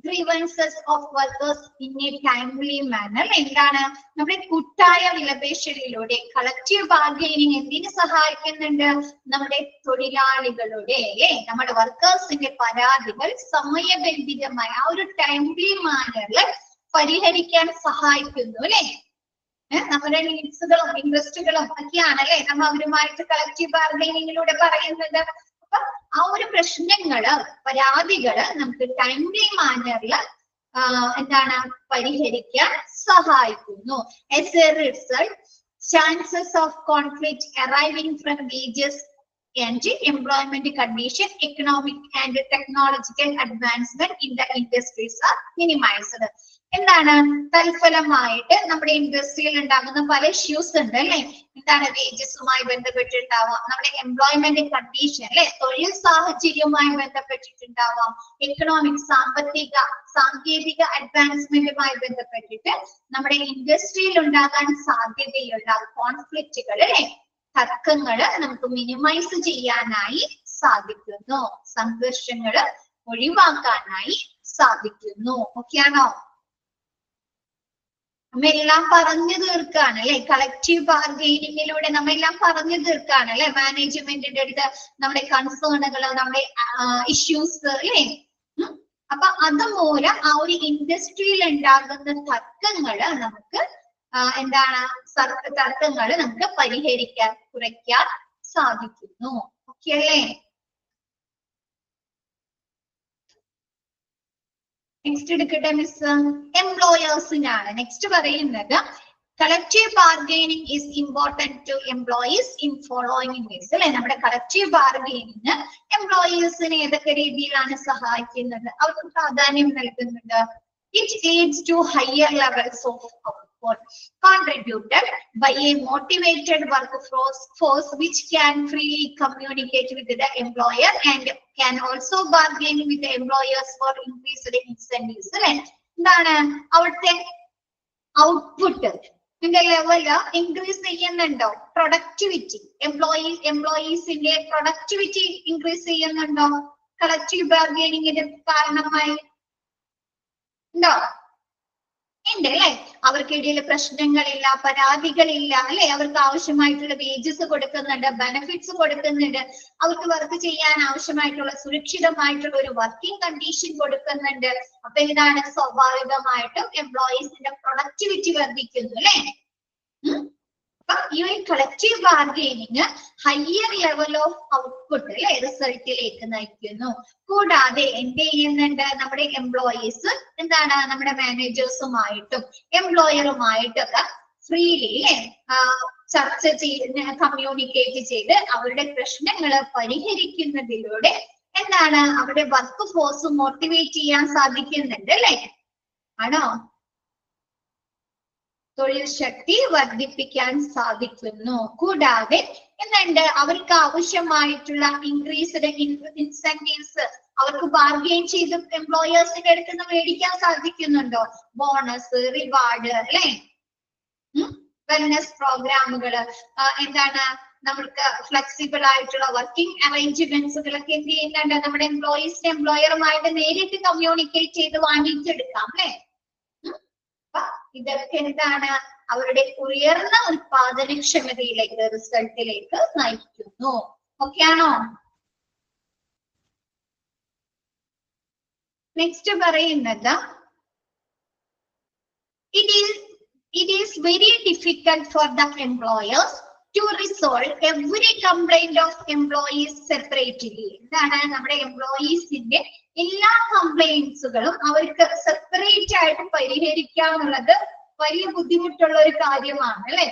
grievances of workers in a timely manner. എന്താണ്? നമ്മുടെ കൂട്ടായ വിലപേശലിലൂടെ കളക്റ്റീവ് ബാർഗൈനിങ് എന്തിനു സഹായിക്കുന്നുണ്ട്? നമ്മുടെ തൊഴിലാളികളുടെ നമ്മുടെ വർക്കേഴ്സിന്റെ പരാതികൾ സമയബന്ധിതമായ ആ ഒരു ടൈംലി മാനറിൽ പരിഹരിക്കാൻ സഹായിക്കുന്നു അല്ലെ. നമ്മുടെ നീഡ്സുകളും ഇൻട്രസ്റ്റുകളും ഒക്കെയാണ് അല്ലെ നമ്മൾ അവരുമായിട്ട് കളക്റ്റീവ് ബാർഗൈനിങ്ങിലൂടെ പറയുന്നത്. അപ്പൊ ആ ഒരു പ്രശ്നങ്ങള്, പരാതികള് നമുക്ക് ടൈംലി മാനറില് പരിഹരിക്കാൻ സഹായിക്കുന്നു. As a result, chances of conflict arising from wages and employment condition, economic and technological advancement in the industries are minimized. എന്താണ്? തൽഫലമായിട്ട് നമ്മുടെ ഇൻഡസ്ട്രിയിൽ ഉണ്ടാകുന്ന പല ഇഷ്യൂസ് ഉണ്ട് അല്ലെ. എന്താണ്? വേജസുമായി ബന്ധപ്പെട്ടിട്ടുണ്ടാവാം, നമ്മുടെ എംപ്ലോയ്മെന്റ് കണ്ടീഷൻ അല്ലെ, തൊഴിൽ സാഹചര്യവുമായി ബന്ധപ്പെട്ടിട്ടുണ്ടാവാം, എക്കണോമിക് സാങ്കേതിക അഡ്വാൻസ്മെന്റുമായി ബന്ധപ്പെട്ടിട്ട് നമ്മുടെ ഇൻഡസ്ട്രിയിൽ ഉണ്ടാകാൻ സാധ്യതയുള്ള കോൺഫ്ലിക്റ്റുകൾ അല്ലെ, തർക്കങ്ങള് നമുക്ക് മിനിമൈസ് ചെയ്യാനായി സാധിക്കുന്നു, സംഘർഷങ്ങള് ഒഴിവാക്കാനായി സാധിക്കുന്നു. ഓക്കെയാണോ? നമ്മെല്ലാം പറഞ്ഞു തീർക്കാണ് അല്ലെ. കളക്റ്റീവ് ബാർഗൈനിങ്ങിലൂടെ നമ്മെല്ലാം പറഞ്ഞു തീർക്കാണ് അല്ലെ മാനേജ്മെന്റിന്റെ അടുത്ത് നമ്മുടെ കൺസേണുകള്, നമ്മുടെ ഇഷ്യൂസ് അല്ലെ. അപ്പൊ അതുമൂലം ആ ഒരു ഇൻഡസ്ട്രിയിൽ ഉണ്ടാകുന്ന തർക്കങ്ങള് നമുക്ക് തർക്കങ്ങള് നമുക്ക് കുറയ്ക്കാൻ സാധിക്കുന്നു. ഓക്കെ അല്ലേ? നെക്സ്റ്റ് എടുക്കട്ടെ മിസ്. എംപ്ലോയേഴ്സിനാണ് നെക്സ്റ്റ് പറയുന്നത്. collective bargaining is important to employees in following ways. അല്ലെ, നമ്മുടെ collective bargaining എംപ്ലോയീസിനെ ഏതൊക്കെ രീതിയിലാണ് സഹായിക്കുന്നത്, അവർക്ക് പ്രാധാന്യം നൽകുന്നുണ്ട്. It leads to higher levels of output contributed by a motivated workforce which can freely communicate with the employer and can also bargain with the employers for increased incentives. അല്ലെ, എന്താണ് അവിടുത്തെ output level increase ചെയ്യുന്നുണ്ടോ, productivity എംപ്ലോയീസിന്റെ productivity increase ചെയ്യുന്നുണ്ടോ collective ബാർഗൈനിങ്ങിന്റെ കാരണമായി? ഉണ്ടോ? ഉണ്ട് അല്ലെ. അവർക്കിടയിൽ പ്രശ്നങ്ങളില്ല, പരാതികളില്ല അല്ലെ. അവർക്ക് ആവശ്യമായിട്ടുള്ള വേജസ് കൊടുക്കുന്നുണ്ട്, ബെനിഫിറ്റ്സ് കൊടുക്കുന്നുണ്ട്, അവർക്ക് വർക്ക് ചെയ്യാൻ ആവശ്യമായിട്ടുള്ള സുരക്ഷിതമായിട്ടുള്ള ഒരു വർക്കിംഗ് കണ്ടീഷൻ കൊടുക്കുന്നുണ്ട്. അപ്പൊ എന്താണ്, സ്വാഭാവികമായിട്ടും എംപ്ലോയീസിന്റെ പ്രൊഡക്ടിവിറ്റി വർദ്ധിക്കുന്നു അല്ലെ. അപ്പൊ ഈ ഒരു collective bargaining higher level of output അല്ലെ റിസൾട്ടിലേക്ക് നയിക്കുന്നു. കൂടാതെ എന്ത് ചെയ്യുന്നുണ്ട്, നമ്മുടെ എംപ്ലോയീസ് എന്താണ് നമ്മുടെ മാനേജേഴ്സുമായിട്ടും എംപ്ലോയറുമായിട്ടൊക്കെ ഫ്രീലി അല്ലെ ചർച്ച ചെയ്ത് കമ്മ്യൂണിക്കേറ്റ് ചെയ്ത് അവരുടെ പ്രശ്നങ്ങൾ പരിഹരിക്കുന്നതിലൂടെ എന്താണ് അവരുടെ വർക്ക് ഫോഴ്സ് മോട്ടിവേറ്റ് ചെയ്യാൻ സാധിക്കുന്നുണ്ട് അല്ലെ. ആണോ? തൊഴിൽ ശക്തി വർദ്ധിപ്പിക്കാൻ സാധിക്കുന്നു. കൂടാതെ എന്തുണ്ട്, അവർക്ക് ആവശ്യമായിട്ടുള്ള ഇൻക്രീസ്ഡ് ഇൻസെന്റീവ്സ് അവർക്ക് ബാർഗെയിൻ ചെയ്ത് എംപ്ലോയേഴ്സിന്റെ അടുത്ത് നിന്ന് മേടിക്കാൻ സാധിക്കുന്നുണ്ടോ? ബോണസ്, റിവാർഡ് അല്ലെ, വെൽനസ് പ്രോഗ്രാമുകള്, എന്താണ് നമ്മൾക്ക് ഫ്ലെക്സിബിൾ ആയിട്ടുള്ള വർക്കിംഗ് അറേഞ്ച്മെന്റ്സുകളൊക്കെ എന്ത് ചെയ്യുന്നുണ്ട്, നമ്മുടെ എംപ്ലോയറുമായിട്ട് നേരിട്ട് കമ്മ്യൂണിക്കേറ്റ് ചെയ്ത് വാങ്ങിച്ചെടുക്കാം അല്ലെ. ഇതൊക്കെ എന്താണ് അവരുടെ ഉയർന്ന ഉൽപാദനക്ഷമതയിലേക്ക് റിസൾട്ടിലേക്ക് നയിക്കുന്നു. ഓക്കെ ആണോ? നെക്സ്റ്റ് പറയുന്നത് it is very difficult for the employers to resolve every complaint of employees separately. എന്താണ് നമ്മുടെ എംപ്ലോയീസിന്റെ എല്ലാ കംപ്ലൈന്റ്സുകളും അവർക്ക് സെപ്പറേറ്റ് ആയിട്ട് പരിഹരിക്കാന്നുള്ളത് വലിയ ബുദ്ധിമുട്ടുള്ള ഒരു കാര്യമാണ് അല്ലെ.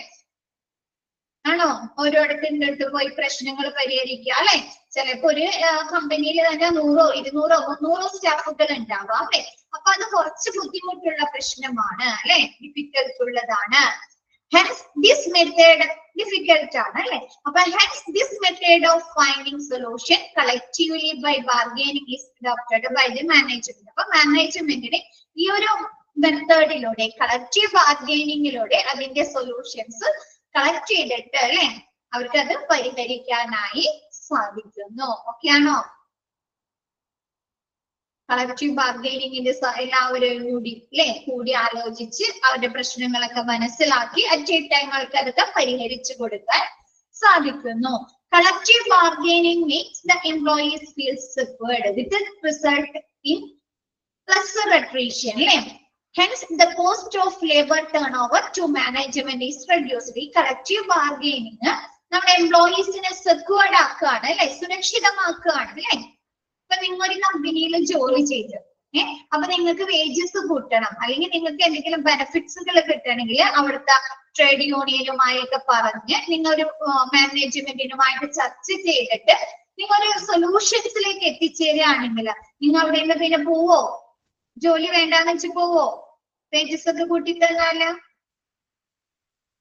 ആണോ? ഓരോരുത്തരുടെ അടുത്ത് പോയി പ്രശ്നങ്ങൾ പരിഹരിക്കുക അല്ലെ. ചിലപ്പോ ഒരു കമ്പനിയിൽ തന്നെ 100, 200, 300 സ്റ്റാഫുകൾ ഉണ്ടാവാം അല്ലെ. അപ്പൊ അത് കുറച്ച് ബുദ്ധിമുട്ടുള്ള പ്രശ്നമാണ് അല്ലെ, ഡിഫിക്കൽട്ട് ഉള്ളതാണ്. Hence this method difficult ആണ് അല്ലെ. അപ്പൊ hence this method of finding solution collectively by bargaining is adopted by the management. അപ്പൊ മാനേജ്മെന്റിന് ഈ ഒരു മെത്തേഡിലൂടെ കളക്റ്റീവ് ബാർഗൈനിങ്ങിലൂടെ അതിന്റെ സൊല്യൂഷൻസ് കളക്ട് ചെയ്തിട്ട് അല്ലെ അവർക്ക് അത് പരിഹരിക്കാനായി സാധിക്കുന്നു. ഓക്കെ ആണോ? കളക്റ്റീവ് ബാർഗൈനിങ്ങിന്റെ എല്ലാവരും കൂടി ആലോചിച്ച് അവരുടെ പ്രശ്നങ്ങളൊക്കെ മനസ്സിലാക്കി അറ്റ് എ ടൈം അവർക്ക് അതൊക്കെ പരിഹരിച്ചു കൊടുക്കാൻ സാധിക്കുന്നു. Collective bargaining makes the employees feel secured with result in lesser attrition അല്ലെ. Hence the cost of labor turnover to management is reduced. ഈ കളക്റ്റീവ് ബാർഗൈനിങ് നമ്മുടെ എംപ്ലോയീസിനെ സെക്യൂർഡ് ആക്കുകയാണ് അല്ലെ, സുരക്ഷിതമാക്കുകയാണ് അല്ലെ. ഇപ്പൊ നിങ്ങൾ ഒരു കമ്പനിയിൽ ജോലി ചെയ്ത് അപ്പൊ നിങ്ങൾക്ക് വേജസ് കൂട്ടണം, അല്ലെങ്കിൽ നിങ്ങൾക്ക് എന്തെങ്കിലും ബെനിഫിറ്റ്സുകൾ കിട്ടണമെങ്കിൽ അവിടുത്തെ ട്രേഡ് യൂണിയനുമായൊക്കെ പറഞ്ഞ് നിങ്ങൾ ഒരു മാനേജ്മെന്റിനുമായിട്ട് ചർച്ച ചെയ്തിട്ട് നിങ്ങൾ ഒരു സൊല്യൂഷൻസിലേക്ക് എത്തിച്ചേരുകയാണെങ്കിൽ നിങ്ങൾ അവിടെ നിന്ന് പിന്നെ പോവോ? ജോലി വേണ്ടാന്ന് വെച്ച് പോവോ? വേജസ് ഒക്കെ കൂട്ടി തന്നാല്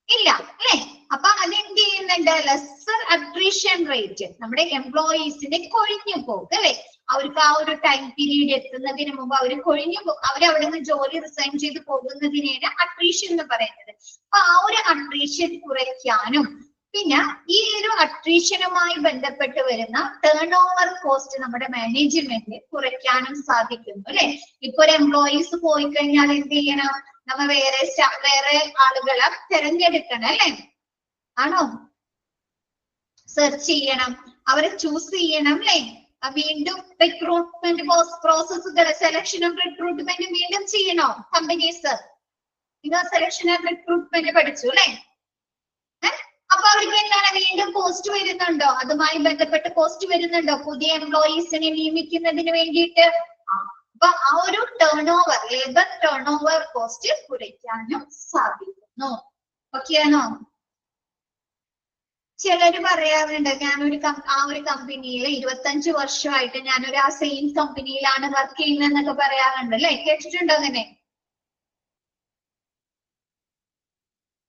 ഇല്ല അല്ലെ. അപ്പൊ അതെന്ത് ചെയ്യുന്നുണ്ട്, ലെസ്സർ അട്രീഷൻ റേറ്റ് നമ്മുടെ എംപ്ലോയീസിന്റെ കൊഴിഞ്ഞു പോകും അല്ലെ. അവർക്ക് ആ ഒരു ടൈം പീരീഡ് എത്തുന്നതിന് മുമ്പ് അവർ കൊഴിഞ്ഞു പോകും, അവരവിടെ നിന്ന് ജോലി റിസൈൻ ചെയ്ത് പോകുന്നതിനെയാണ് അട്രീഷൻ എന്ന് പറയുന്നത്. അപ്പൊ ആ ഒരു അട്രീഷൻ കുറയ്ക്കാനും പിന്നെ ഈ ഒരു അട്രീഷനുമായി ബന്ധപ്പെട്ട് വരുന്ന ടേൺ ഓവർ കോസ്റ്റ് നമ്മുടെ മാനേജ്മെന്റ് കുറയ്ക്കാനും സാധിക്കുന്നു അല്ലെ. ഇപ്പൊ ഒരു എംപ്ലോയീസ് പോയി കഴിഞ്ഞാൽ എന്ത് ചെയ്യണം, നമ്മ വേറെ ആളുകളെ തിരഞ്ഞെടുക്കണം അല്ലെ. ആണോ? സെർച്ച് ചെയ്യണം, അവരെ ചൂസ് ചെയ്യണം അല്ലെ. വീണ്ടും റിക്രൂട്ട്മെന്റ് പ്രോസസ്സുകൾ സെലക്ഷനും റിക്രൂട്ട്മെന്റും വീണ്ടും ചെയ്യണോ കമ്പനീസ്? നിങ്ങൾ സെലക്ഷൻ ആൻഡ് റിക്രൂട്ട്മെന്റ് പഠിച്ചു അല്ലെ. അപ്പൊ അവർക്ക് എന്താണ് വീണ്ടും കോസ്റ്റ് വരുന്നുണ്ടോ? അതുമായി ബന്ധപ്പെട്ട് കോസ്റ്റ് വരുന്നുണ്ടോ പുതിയ എംപ്ലോയീസിനെ നിയമിക്കുന്നതിന് വേണ്ടിയിട്ട്? അപ്പൊ ആ ഒരു ലേബർ ടേൺ ഓവർ കോസ്റ്റ് കുറയ്ക്കാനും സാധിക്കുന്നു. ഓക്കെയാണോ? ചിലര് പറയാറുണ്ട് ഞാനൊരു ആ ഒരു കമ്പനിയിൽ 25 വർഷമായിട്ട് ഞാനൊരു ആ സെയിം കമ്പനിയിലാണ് വർക്ക് ചെയ്യുന്നതെന്നൊക്കെ പറയാറുണ്ട് അല്ലെ? കേട്ടിട്ടുണ്ടോ അങ്ങനെ?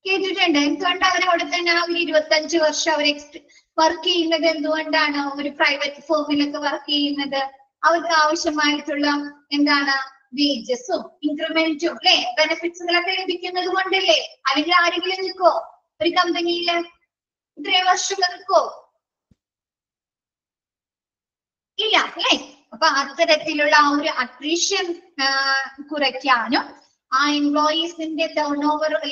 കേട്ടിട്ടുണ്ട്. എന്തുകൊണ്ട് അവർ അവിടെ തന്നെ ആ ഒരു 25 വർഷം അവർ വർക്ക് ചെയ്യുന്നത്? എന്തുകൊണ്ടാണ് ഒരു പ്രൈവറ്റ് ഫേമിലൊക്കെ വർക്ക് ചെയ്യുന്നത്? അവർക്ക് ആവശ്യമായിട്ടുള്ള എന്താണ് വേജസും ഇൻക്രിമെന്റും അല്ലെ ബെനിഫിറ്റ്സുകളൊക്കെ ലഭിക്കുന്നത് കൊണ്ടല്ലേ? അല്ലെങ്കിൽ ആരെങ്കിലും നിൽക്കോ ഒരു കമ്പനിയില് ഇത്രയും വർഷം നിൽക്കോ? ഇല്ല അല്ലെ? അപ്പൊ അത്തരത്തിലുള്ള ആ ഒരു അട്രീഷൻ കുറയ്ക്കാനും ആ എംപ്ലോയീസിന്റെ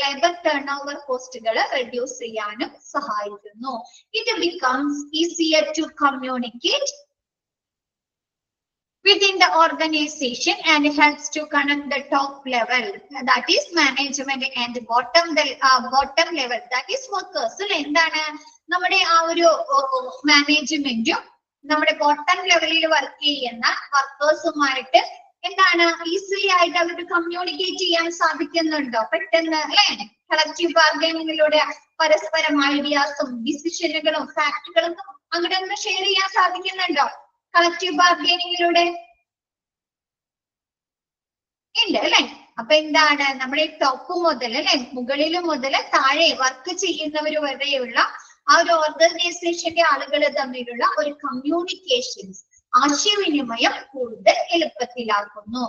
ലേബർ ടേൺ ഓവർ കോസ്റ്റുകൾ റെഡ്യൂസ് ചെയ്യാനും സഹായിക്കുന്നു. It becomes easier to communicate within the organization and helps to connect the top level, that is management, and bottom level, that is workers. എന്താണ് നമ്മുടെ ആ ഒരു മാനേജ്മെന്റും നമ്മുടെ ബോട്ടം ലെവലിൽ വർക്ക് ചെയ്യുന്ന വർക്കേഴ്സുമായിട്ട് എന്താണ് ഈസിലി ആയിട്ട് അവർക്ക് കമ്മ്യൂണിക്കേറ്റ് ചെയ്യാൻ സാധിക്കുന്നുണ്ടോ? പെട്ടെന്ന് അല്ലെ? കളക്റ്റീവ് ബാർഗൈനിങ്ങിലൂടെ പരസ്പരം ഐഡിയാസും ഡിസിഷനുകളും ഫാക്ടുകളും അങ്ങനെ ഒന്ന് ഷെയർ ചെയ്യാൻ സാധിക്കുന്നുണ്ടോ കളക്റ്റീവ് ബാർഗൈനിങ്ങിലൂടെ? ഉണ്ട് അല്ലെ? അപ്പൊ എന്താണ് നമ്മുടെ ടോപ്പ് മുതൽ അല്ലെ മുകളിൽ മുതൽ താഴെ വർക്ക് ചെയ്യുന്നവർ വരെയുള്ള ആ ഒരു ഓർഗനൈസേഷന്റെ ആളുകൾ തമ്മിലുള്ള ഒരു കമ്മ്യൂണിക്കേഷൻസ് ആശയവിനിമയം കൂടുതൽ എളുപ്പത്തിലാക്കുന്നു.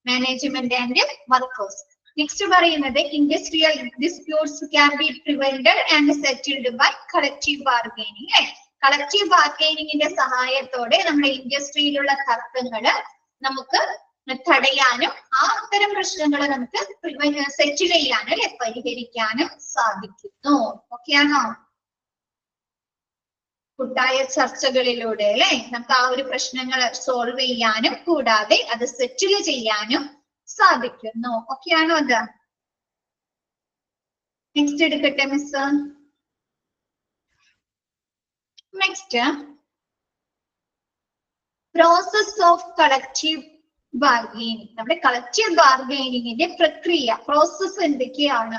Management and workers. നെക്സ്റ്റ് പറയുന്നത് industrial disputes can be prevented and settled by collective bargaining. അല്ലെ? കളക്റ്റീവ് ബാർഗൈനിങ്ങിന്റെ സഹായത്തോടെ നമ്മുടെ ഇൻഡസ്ട്രിയിലുള്ള തർക്കങ്ങള് നമുക്ക് തടയാനും ആ അത്തരം പ്രശ്നങ്ങൾ നമുക്ക് സെറ്റിൽ ചെയ്യാനും അല്ലെ പരിഹരിക്കാനും സാധിക്കുന്നു. ഓക്കെയാണോ? കൂട്ടായ ചർച്ചകളിലൂടെ അല്ലെ നമുക്ക് ആ ഒരു പ്രശ്നങ്ങൾ സോൾവ് ചെയ്യാനും കൂടാതെ അത് സെറ്റിൽ ചെയ്യാനും സാധിക്കുന്നു. ഓക്കെയാണോ? അത് നെക്സ്റ്റ് എടുക്കട്ടെ miss. Next process of collective bargaining. നമ്മുടെ കളക്റ്റീവ് ബാർഗൈനിങ്ങിന്റെ പ്രക്രിയ പ്രോസസ് എന്തൊക്കെയാണ്?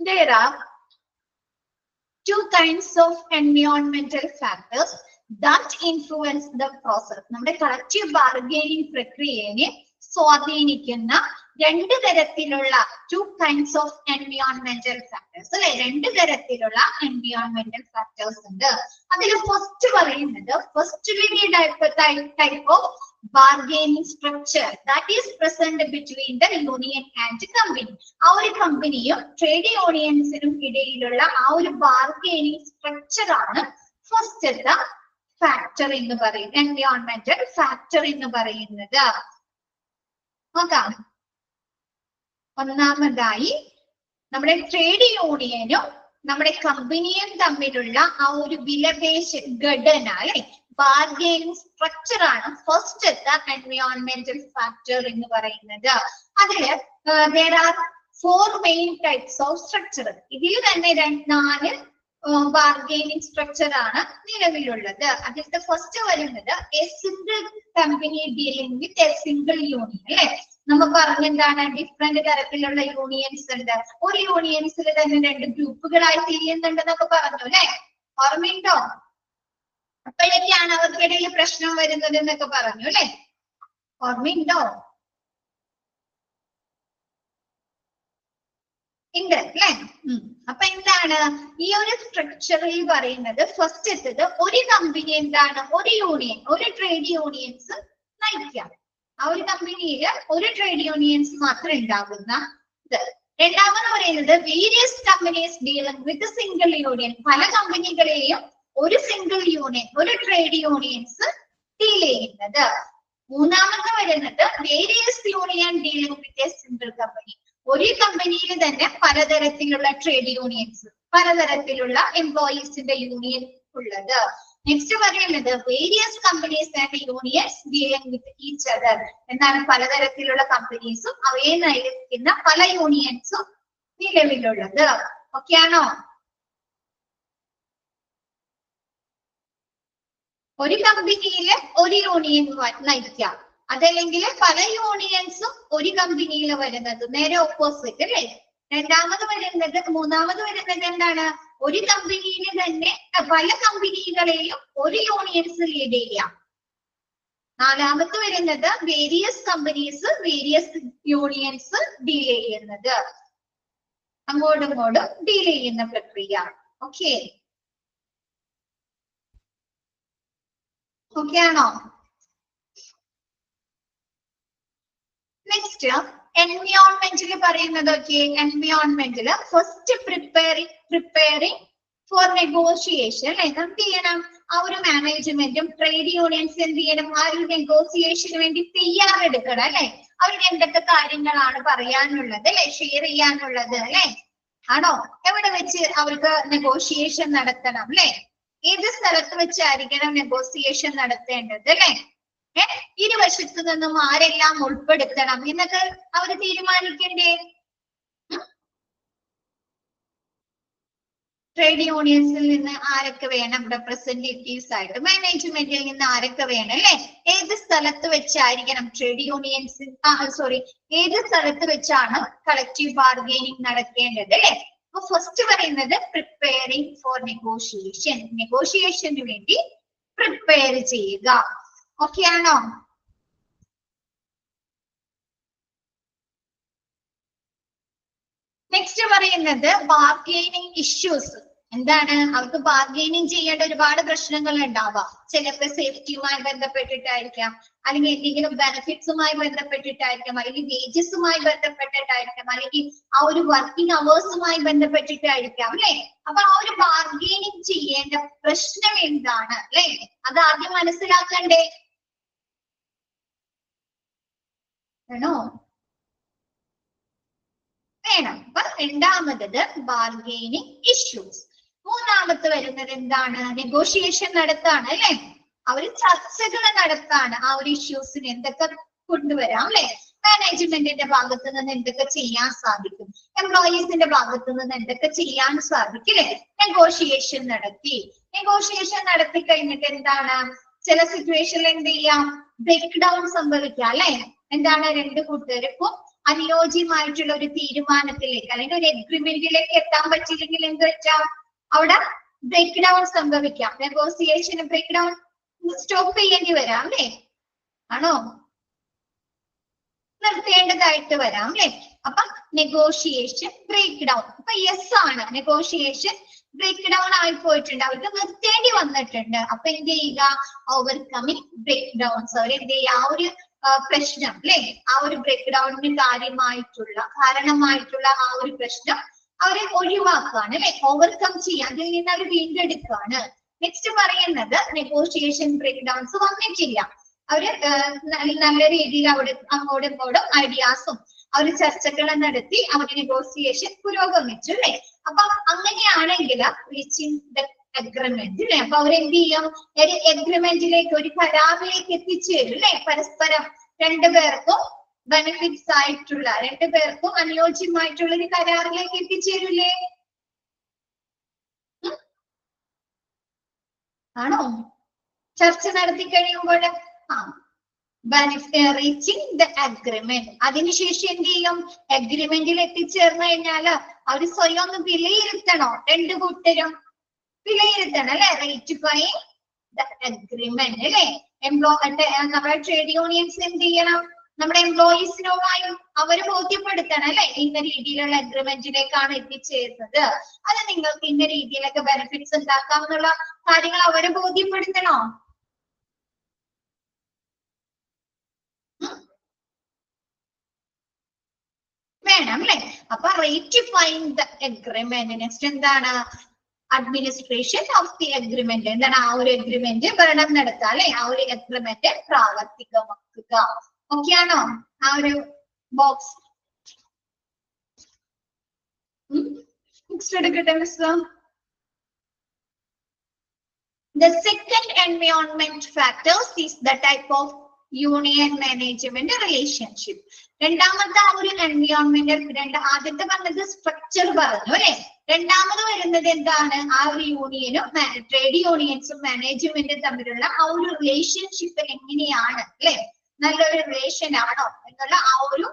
There are two kinds of environmental factors that influence the process. നമ്മുടെ കളക്റ്റീവ് ബാർഗൈനിങ് പ്രക്രിയയെ സ്വാധീനിക്കുന്ന രണ്ട് തരത്തിലുള്ള two kinds of environmental factors അല്ലെ? രണ്ട് തരത്തിലുള്ള environmental factors ഉണ്ട്. അതിൽ ഫസ്റ്റ് പറയുന്നത് type of bargaining structure that is present between the union and company. ആ ഒരു കമ്പനിയും ട്രേഡ് യൂണിയൻസിനും ഇടയിലുള്ള ആ ഒരു ബാർഗൈനിങ് സ്ട്രക്ചർ ആണ് ഫസ്റ്റ് ഫാക്ടർ എന്ന് പറയുന്നത്, എൻവയോൺമെന്റൽ ഫാക്ടർ എന്ന് പറയുന്നത്. നോക്കാം. ഒന്നാമതായി നമ്മുടെ ട്രേഡ് യൂണിയനും നമ്മുടെ കമ്പനിയും തമ്മിലുള്ള ആ ഒരു വിലപേശ ഘടന അല്ലെ ബാർഗൈനിങ് സ്ട്രക്ചർ ആണ് ഫസ്റ്റ് എൻവയോൺമെന്റൽ ഫാക്ടർ എന്ന് പറയുന്നത്. അതില് there are 4 main types of structure. ഇതിൽ തന്നെ 4 ബാർഗൈനിങ് സ്ട്രക്ചർ ആണ് നിലവിലുള്ളത്. അതിലത്തെ ഫസ്റ്റ് വരുന്നത് A single company dealing with a single union അല്ലെ? നമ്മൾ പറഞ്ഞെന്താണ് ഡിഫറെന്റ് തരത്തിലുള്ള യൂണിയൻസ് ഉണ്ട്. ഒരു യൂണിയൻസിൽ തന്നെ 2 ഗ്രൂപ്പുകളായി തിരിയുന്നുണ്ടെന്നൊക്കെ പറഞ്ഞു അല്ലെ? ഓർമ്മയുണ്ടോ? അപ്പോഴൊക്കെയാണ് അവർക്കിടയിൽ പ്രശ്നം വരുന്നത് എന്നൊക്കെ പറഞ്ഞു അല്ലെ? ഓർമ്മയുണ്ടോ? ഉണ്ട് അല്ലെ? അപ്പൊ എന്താണ് ഈ ഒരു സ്ട്രക്ചറിൽ പറയുന്നത്? ഫസ്റ്റ് ഒരു കമ്പനി എന്താണ് ഒരു യൂണിയൻ, ഒരു ട്രേഡ് യൂണിയൻസ് നയിക്കാം. ആ ഒരു കമ്പനിയിൽ ഒരു ട്രേഡ് യൂണിയൻസ് മാത്രം ഉണ്ടാകുന്ന ഇത്. രണ്ടാമത് പറയുന്നത് various companies dealing with single union. പല കമ്പനികളെയും ഒരു സിംഗിൾ യൂണിയൻ, ഒരു ട്രേഡ് യൂണിയൻസ് ഡീൽ ചെയ്യുന്നത്. മൂന്നാമത് വരുന്നത് various union dealing with a single company. ഒരു കമ്പനിയിൽ തന്നെ പലതരത്തിലുള്ള ട്രേഡ് യൂണിയൻസ്, പലതരത്തിലുള്ള എംപ്ലോയീസിന്റെ യൂണിയൻ ഉള്ളത്. നെക്സ്റ്റ് പറയുന്നത് various companies and unions dealing with each other. എന്താണ് പലതരത്തിലുള്ള കമ്പനീസും അവയെ നയിക്കുന്ന പല യൂണിയൻസും നിലവിലുള്ളത്. ഓക്കെയാണോ? ഒരു കമ്പനിയില് ഒരു യൂണിയൻ നയിക്കാം, അതല്ലെങ്കിൽ പല യൂണിയൻസും ഒരു കമ്പനിയിൽ വരുന്നത്. നേരെ ഓപ്പോസിറ്റ് അല്ലേ? മൂന്നാമത് വരുന്നത് എന്താണ്? ഒരു കമ്പനിയിൽ തന്നെ പല കമ്പനികളെയും ഒരു യൂണിയൻസ് ലീഡ് ചെയ്യാം. നാലാമത് വരുന്നത് various companies various unions deal ചെയ്യുന്നത്, അങ്ങോട്ടും ഇങ്ങോട്ടും ഡീൽ ചെയ്യുന്ന പ്രക്രിയ. ഓക്കെ ഓക്കെ ആണോ? നെക്സ്റ്റ് എൻവയോൺമെന്റിൽ പറയുന്നത്. ഓക്കെ, എൻവയോൺമെന്റിൽ ഫസ്റ്റ് പ്രിപ്പയറിംഗ് ഫോർ നെഗോഷിയേഷൻ അല്ലെ. എന്ത് ചെയ്യണം? ആ ഒരു മാനേജ്മെന്റും ട്രേഡ് യൂണിയൻസ് എന്ത് ചെയ്യണം? ആ ഒരു നെഗോസിയേഷന് വേണ്ടി തയ്യാറെടുക്കണം അല്ലെ. അവർക്ക് എന്തൊക്കെ കാര്യങ്ങളാണ് പറയാനുള്ളത് അല്ലെ, ഷെയർ ചെയ്യാനുള്ളത് അല്ലെ, ആണോ? എവിടെ വെച്ച് അവർക്ക് നെഗോഷിയേഷൻ നടത്തണം അല്ലെ? ഏത് സ്ഥലത്ത് വെച്ചായിരിക്കണം നെഗോസിയേഷൻ നടത്തേണ്ടത് അല്ലെ? ഇരുവശത്തു നിന്നും ആരെല്ലാം ഉൾപ്പെടുത്തണം എന്നൊക്കെ അവർ തീരുമാനിക്കണ്ടേ? ട്രേഡ് യൂണിയൻസിൽ നിന്ന് ആരൊക്കെ വേണം റെപ്രസെന്റേറ്റീവ്സ് ആയിട്ട്? മാനേജ്മെന്റിൽ നിന്ന് ആരൊക്കെ വേണം അല്ലെ? ഏത് സ്ഥലത്ത് വെച്ചായിരിക്കണം ട്രേഡ് യൂണിയൻസ് ഏത് സ്ഥലത്ത് വെച്ചാണ് കളക്റ്റീവ് ബാർഗെയിനിങ് നടക്കേണ്ടത് അല്ലെ? അപ്പൊ ഫസ്റ്റ് പറയുന്നത് പ്രിപ്പയറിംഗ് ഫോർ നെഗോഷിയേഷൻ, നെഗോഷിയേഷന് വേണ്ടി പ്രിപ്പയർ ചെയ്യുക. ഓക്കെ ആണോ? നെക്സ്റ്റ് പറയുന്നത് ബാർഗെയിനിങ് ഇഷ്യൂസ്. എന്താണ്? അവർക്ക് ബാർഗെയിനിങ് ചെയ്യേണ്ട ഒരുപാട് പ്രശ്നങ്ങൾ ഉണ്ടാവാം. ചിലപ്പോൾ സേഫ്റ്റിയുമായി ബന്ധപ്പെട്ടിട്ടായിരിക്കാം, അല്ലെങ്കിൽ എന്തെങ്കിലും ബെനിഫിറ്റ്സുമായി ബന്ധപ്പെട്ടിട്ടായിരിക്കാം, അല്ലെങ്കിൽ വേജസുമായി ബന്ധപ്പെട്ടിട്ടായിരിക്കാം, അല്ലെങ്കിൽ ആ ഒരു വർക്കിംഗ് അവേഴ്സുമായി ബന്ധപ്പെട്ടിട്ടായിരിക്കാം അല്ലെ? അപ്പൊ ആ ഒരു ബാർഗെയിനിങ് ചെയ്യേണ്ട പ്രശ്നം എന്താണ് അല്ലെ? അത് ആദ്യം മനസ്സിലാക്കണ്ടേ? വേണോ? വേണം. അപ്പൊ രണ്ടാമത്തത് ബാർഗെയിനിങ് ഇഷ്യൂസ്. മൂന്നാമത്തെ വരുന്നത് എന്താണ്? നെഗോഷിയേഷൻ നടത്താണ് അല്ലെ? അവര് ചർച്ചകൾ നടത്താണ്. ആ ഒരു ഇഷ്യൂസിന് എന്തൊക്കെ കൊണ്ടുവരാം അല്ലെ? മാനേജ്മെന്റിന്റെ ഭാഗത്ത് നിന്ന് എന്തൊക്കെ ചെയ്യാൻ സാധിക്കും, എംപ്ലോയീസിന്റെ ഭാഗത്ത് നിന്ന് എന്തൊക്കെ ചെയ്യാൻ സാധിക്കും അല്ലെ? നെഗോഷിയേഷൻ നടത്തി കഴിഞ്ഞിട്ട് എന്താണ്? ചില സിറ്റുവേഷനിൽ എന്ത് ചെയ്യാം? ബ്രേക്ക് ഡൗൺ സംഭവിക്കാം അല്ലെ? എന്താണ്? രണ്ട് കൂട്ടർക്കും അനുയോജ്യമായിട്ടുള്ള ഒരു തീരുമാനത്തിലേക്ക് അല്ലെങ്കിൽ ഒരു എഗ്രിമെന്റിലേക്ക് എത്താൻ പറ്റിയില്ലെങ്കിൽ എന്ത് വെച്ചാൽ അവിടെ ബ്രേക്ക് ഡൗൺ സംഭവിക്കാം. നെഗോസിയേഷന് ബ്രേക്ക് ഡൗൺ സ്റ്റോപ്പ് ചെയ്യേണ്ടി വരാം അല്ലെ? ആണോ? നിർത്തേണ്ടതായിട്ട് വരാം അല്ലെ? അപ്പൊ നെഗോഷിയേഷൻ ബ്രേക്ക് ഡൗൺ. അപ്പൊ യെസ് ആണ്, നെഗോഷിയേഷൻ ബ്രേക്ക് ഡൗൺ ആയി പോയിട്ടുണ്ട്, അവർക്ക് നിർത്തേണ്ടി വന്നിട്ടുണ്ട്. അപ്പൊ എന്ത് ചെയ്യുക? Overcoming break downs. അവർ എന്ത് ചെയ്യുക? ആ ഒരു പ്രശ്നം അല്ലെ, ആ ഒരു ബ്രേക്ക് ഡൗണിന് കാരണമായിട്ടുള്ള ആ ഒരു പ്രശ്നം അവരെ ഒഴിവാക്കുകയാണ് അല്ലെ? ഓവർകം ചെയ്യാൻ, അതിൽ നിന്ന് അവർ വീണ്ടെടുക്കുകയാണ്. നെക്സ്റ്റ് പറയുന്നത് നെഗോഷിയേഷൻ ബ്രേക്ക് ഡൗൺസ് വന്നിട്ടില്ല, അവര് നല്ല രീതിയിൽ അവിടെ അങ്ങോട്ടും ഇങ്ങോട്ടും ഐഡിയാസും അവർ ചർച്ചകൾ നടത്തി അവരുടെ നെഗോസിയേഷൻ പുരോഗമിച്ചു അല്ലെ? അപ്പൊ അങ്ങനെയാണെങ്കിൽ റീച്ചിങ് ദ അഗ്രിമെന്റ് അല്ലെ? അപ്പൊ അവരെന്ത് ചെയ്യും? ഒരു എഗ്രിമെന്റിലേക്ക്, ഒരു കരാറിലേക്ക് എത്തിച്ചേരും അല്ലെ? പരസ്പരം രണ്ടുപേർക്കും ബെനിഫിറ്റ്സ് ആയിട്ടുള്ള, രണ്ടുപേർക്കും അനുയോജ്യമായിട്ടുള്ള ഒരു കരാറിലേക്ക് എത്തിച്ചേരൂലേ? ആണോ? ചർച്ച നടത്തി കഴിയുമ്പോൾ റീച്ചിങ് ദ അഗ്രിമെന്റ്. അതിനുശേഷം എന്ത് ചെയ്യും? അഗ്രിമെന്റിൽ എത്തിച്ചേർന്ന് കഴിഞ്ഞാല് അവര് സ്വയം ഒന്ന് വിലയിരുത്തണോ? രണ്ടു കൂട്ടരും വിലയിരുത്തണം അല്ലെ? റേറ്റിഫൈങ് ദ അഗ്രിമെന്റ് അല്ലെ? നമ്മുടെ ട്രേഡ് യൂണിയൻസ് എന്ത് ചെയ്യണം? നമ്മുടെ എംപ്ലോയീസിനോടായും അവര് ബോധ്യപ്പെടുത്തണം അല്ലെ? ഇന്ന രീതിയിലുള്ള അഗ്രിമെന്റിലേക്കാണ് എത്തിച്ചേരുന്നത്, അത് നിങ്ങൾക്ക് ഇന്ന രീതിയിലൊക്കെ ബെനിഫിറ്റ്സ് ഉണ്ടാക്കാം എന്നുള്ള കാര്യങ്ങൾ അവരെ ബോധ്യപ്പെടുത്തണോ? വേണം അല്ലെ? അപ്പൊ റേറ്റിഫൈങ് ദ അഗ്രിമെന്റ്. നെക്സ്റ്റ് എന്താണ്? Administration of the agreement. എന്താണ്? ആ ഒരു അഗ്രിമെന്റ് ഭരണം നടത്തുക അല്ലെ? ആ ഒരു അഗ്രിമെന്റ് പ്രാവർത്തികമാക്കുക. ഓക്കെ ആണോ? ആ ഒരു ബോക്സ് നെക്സ്റ്റ് എടുക്കട്ടെ miss. The second environment factors is the type of union management relationship. രണ്ടാമത്തെ ആ ഒരു എൻവയോൺമെന്റ്, ആദ്യത്തെ പറഞ്ഞത് സ്ട്രക്ചർ പറഞ്ഞു അല്ലെ? രണ്ടാമത് വരുന്നത് എന്താണ്? ആ ഒരു യൂണിയനും ട്രേഡ് യൂണിയൻസും മാനേജ്മെന്റും തമ്മിലുള്ള ആ ഒരു റിലേഷൻഷിപ്പ് എങ്ങനെയാണ് അല്ലെ? നല്ലൊരു റിലേഷൻ ആണോ എന്നുള്ള ആ ഒരു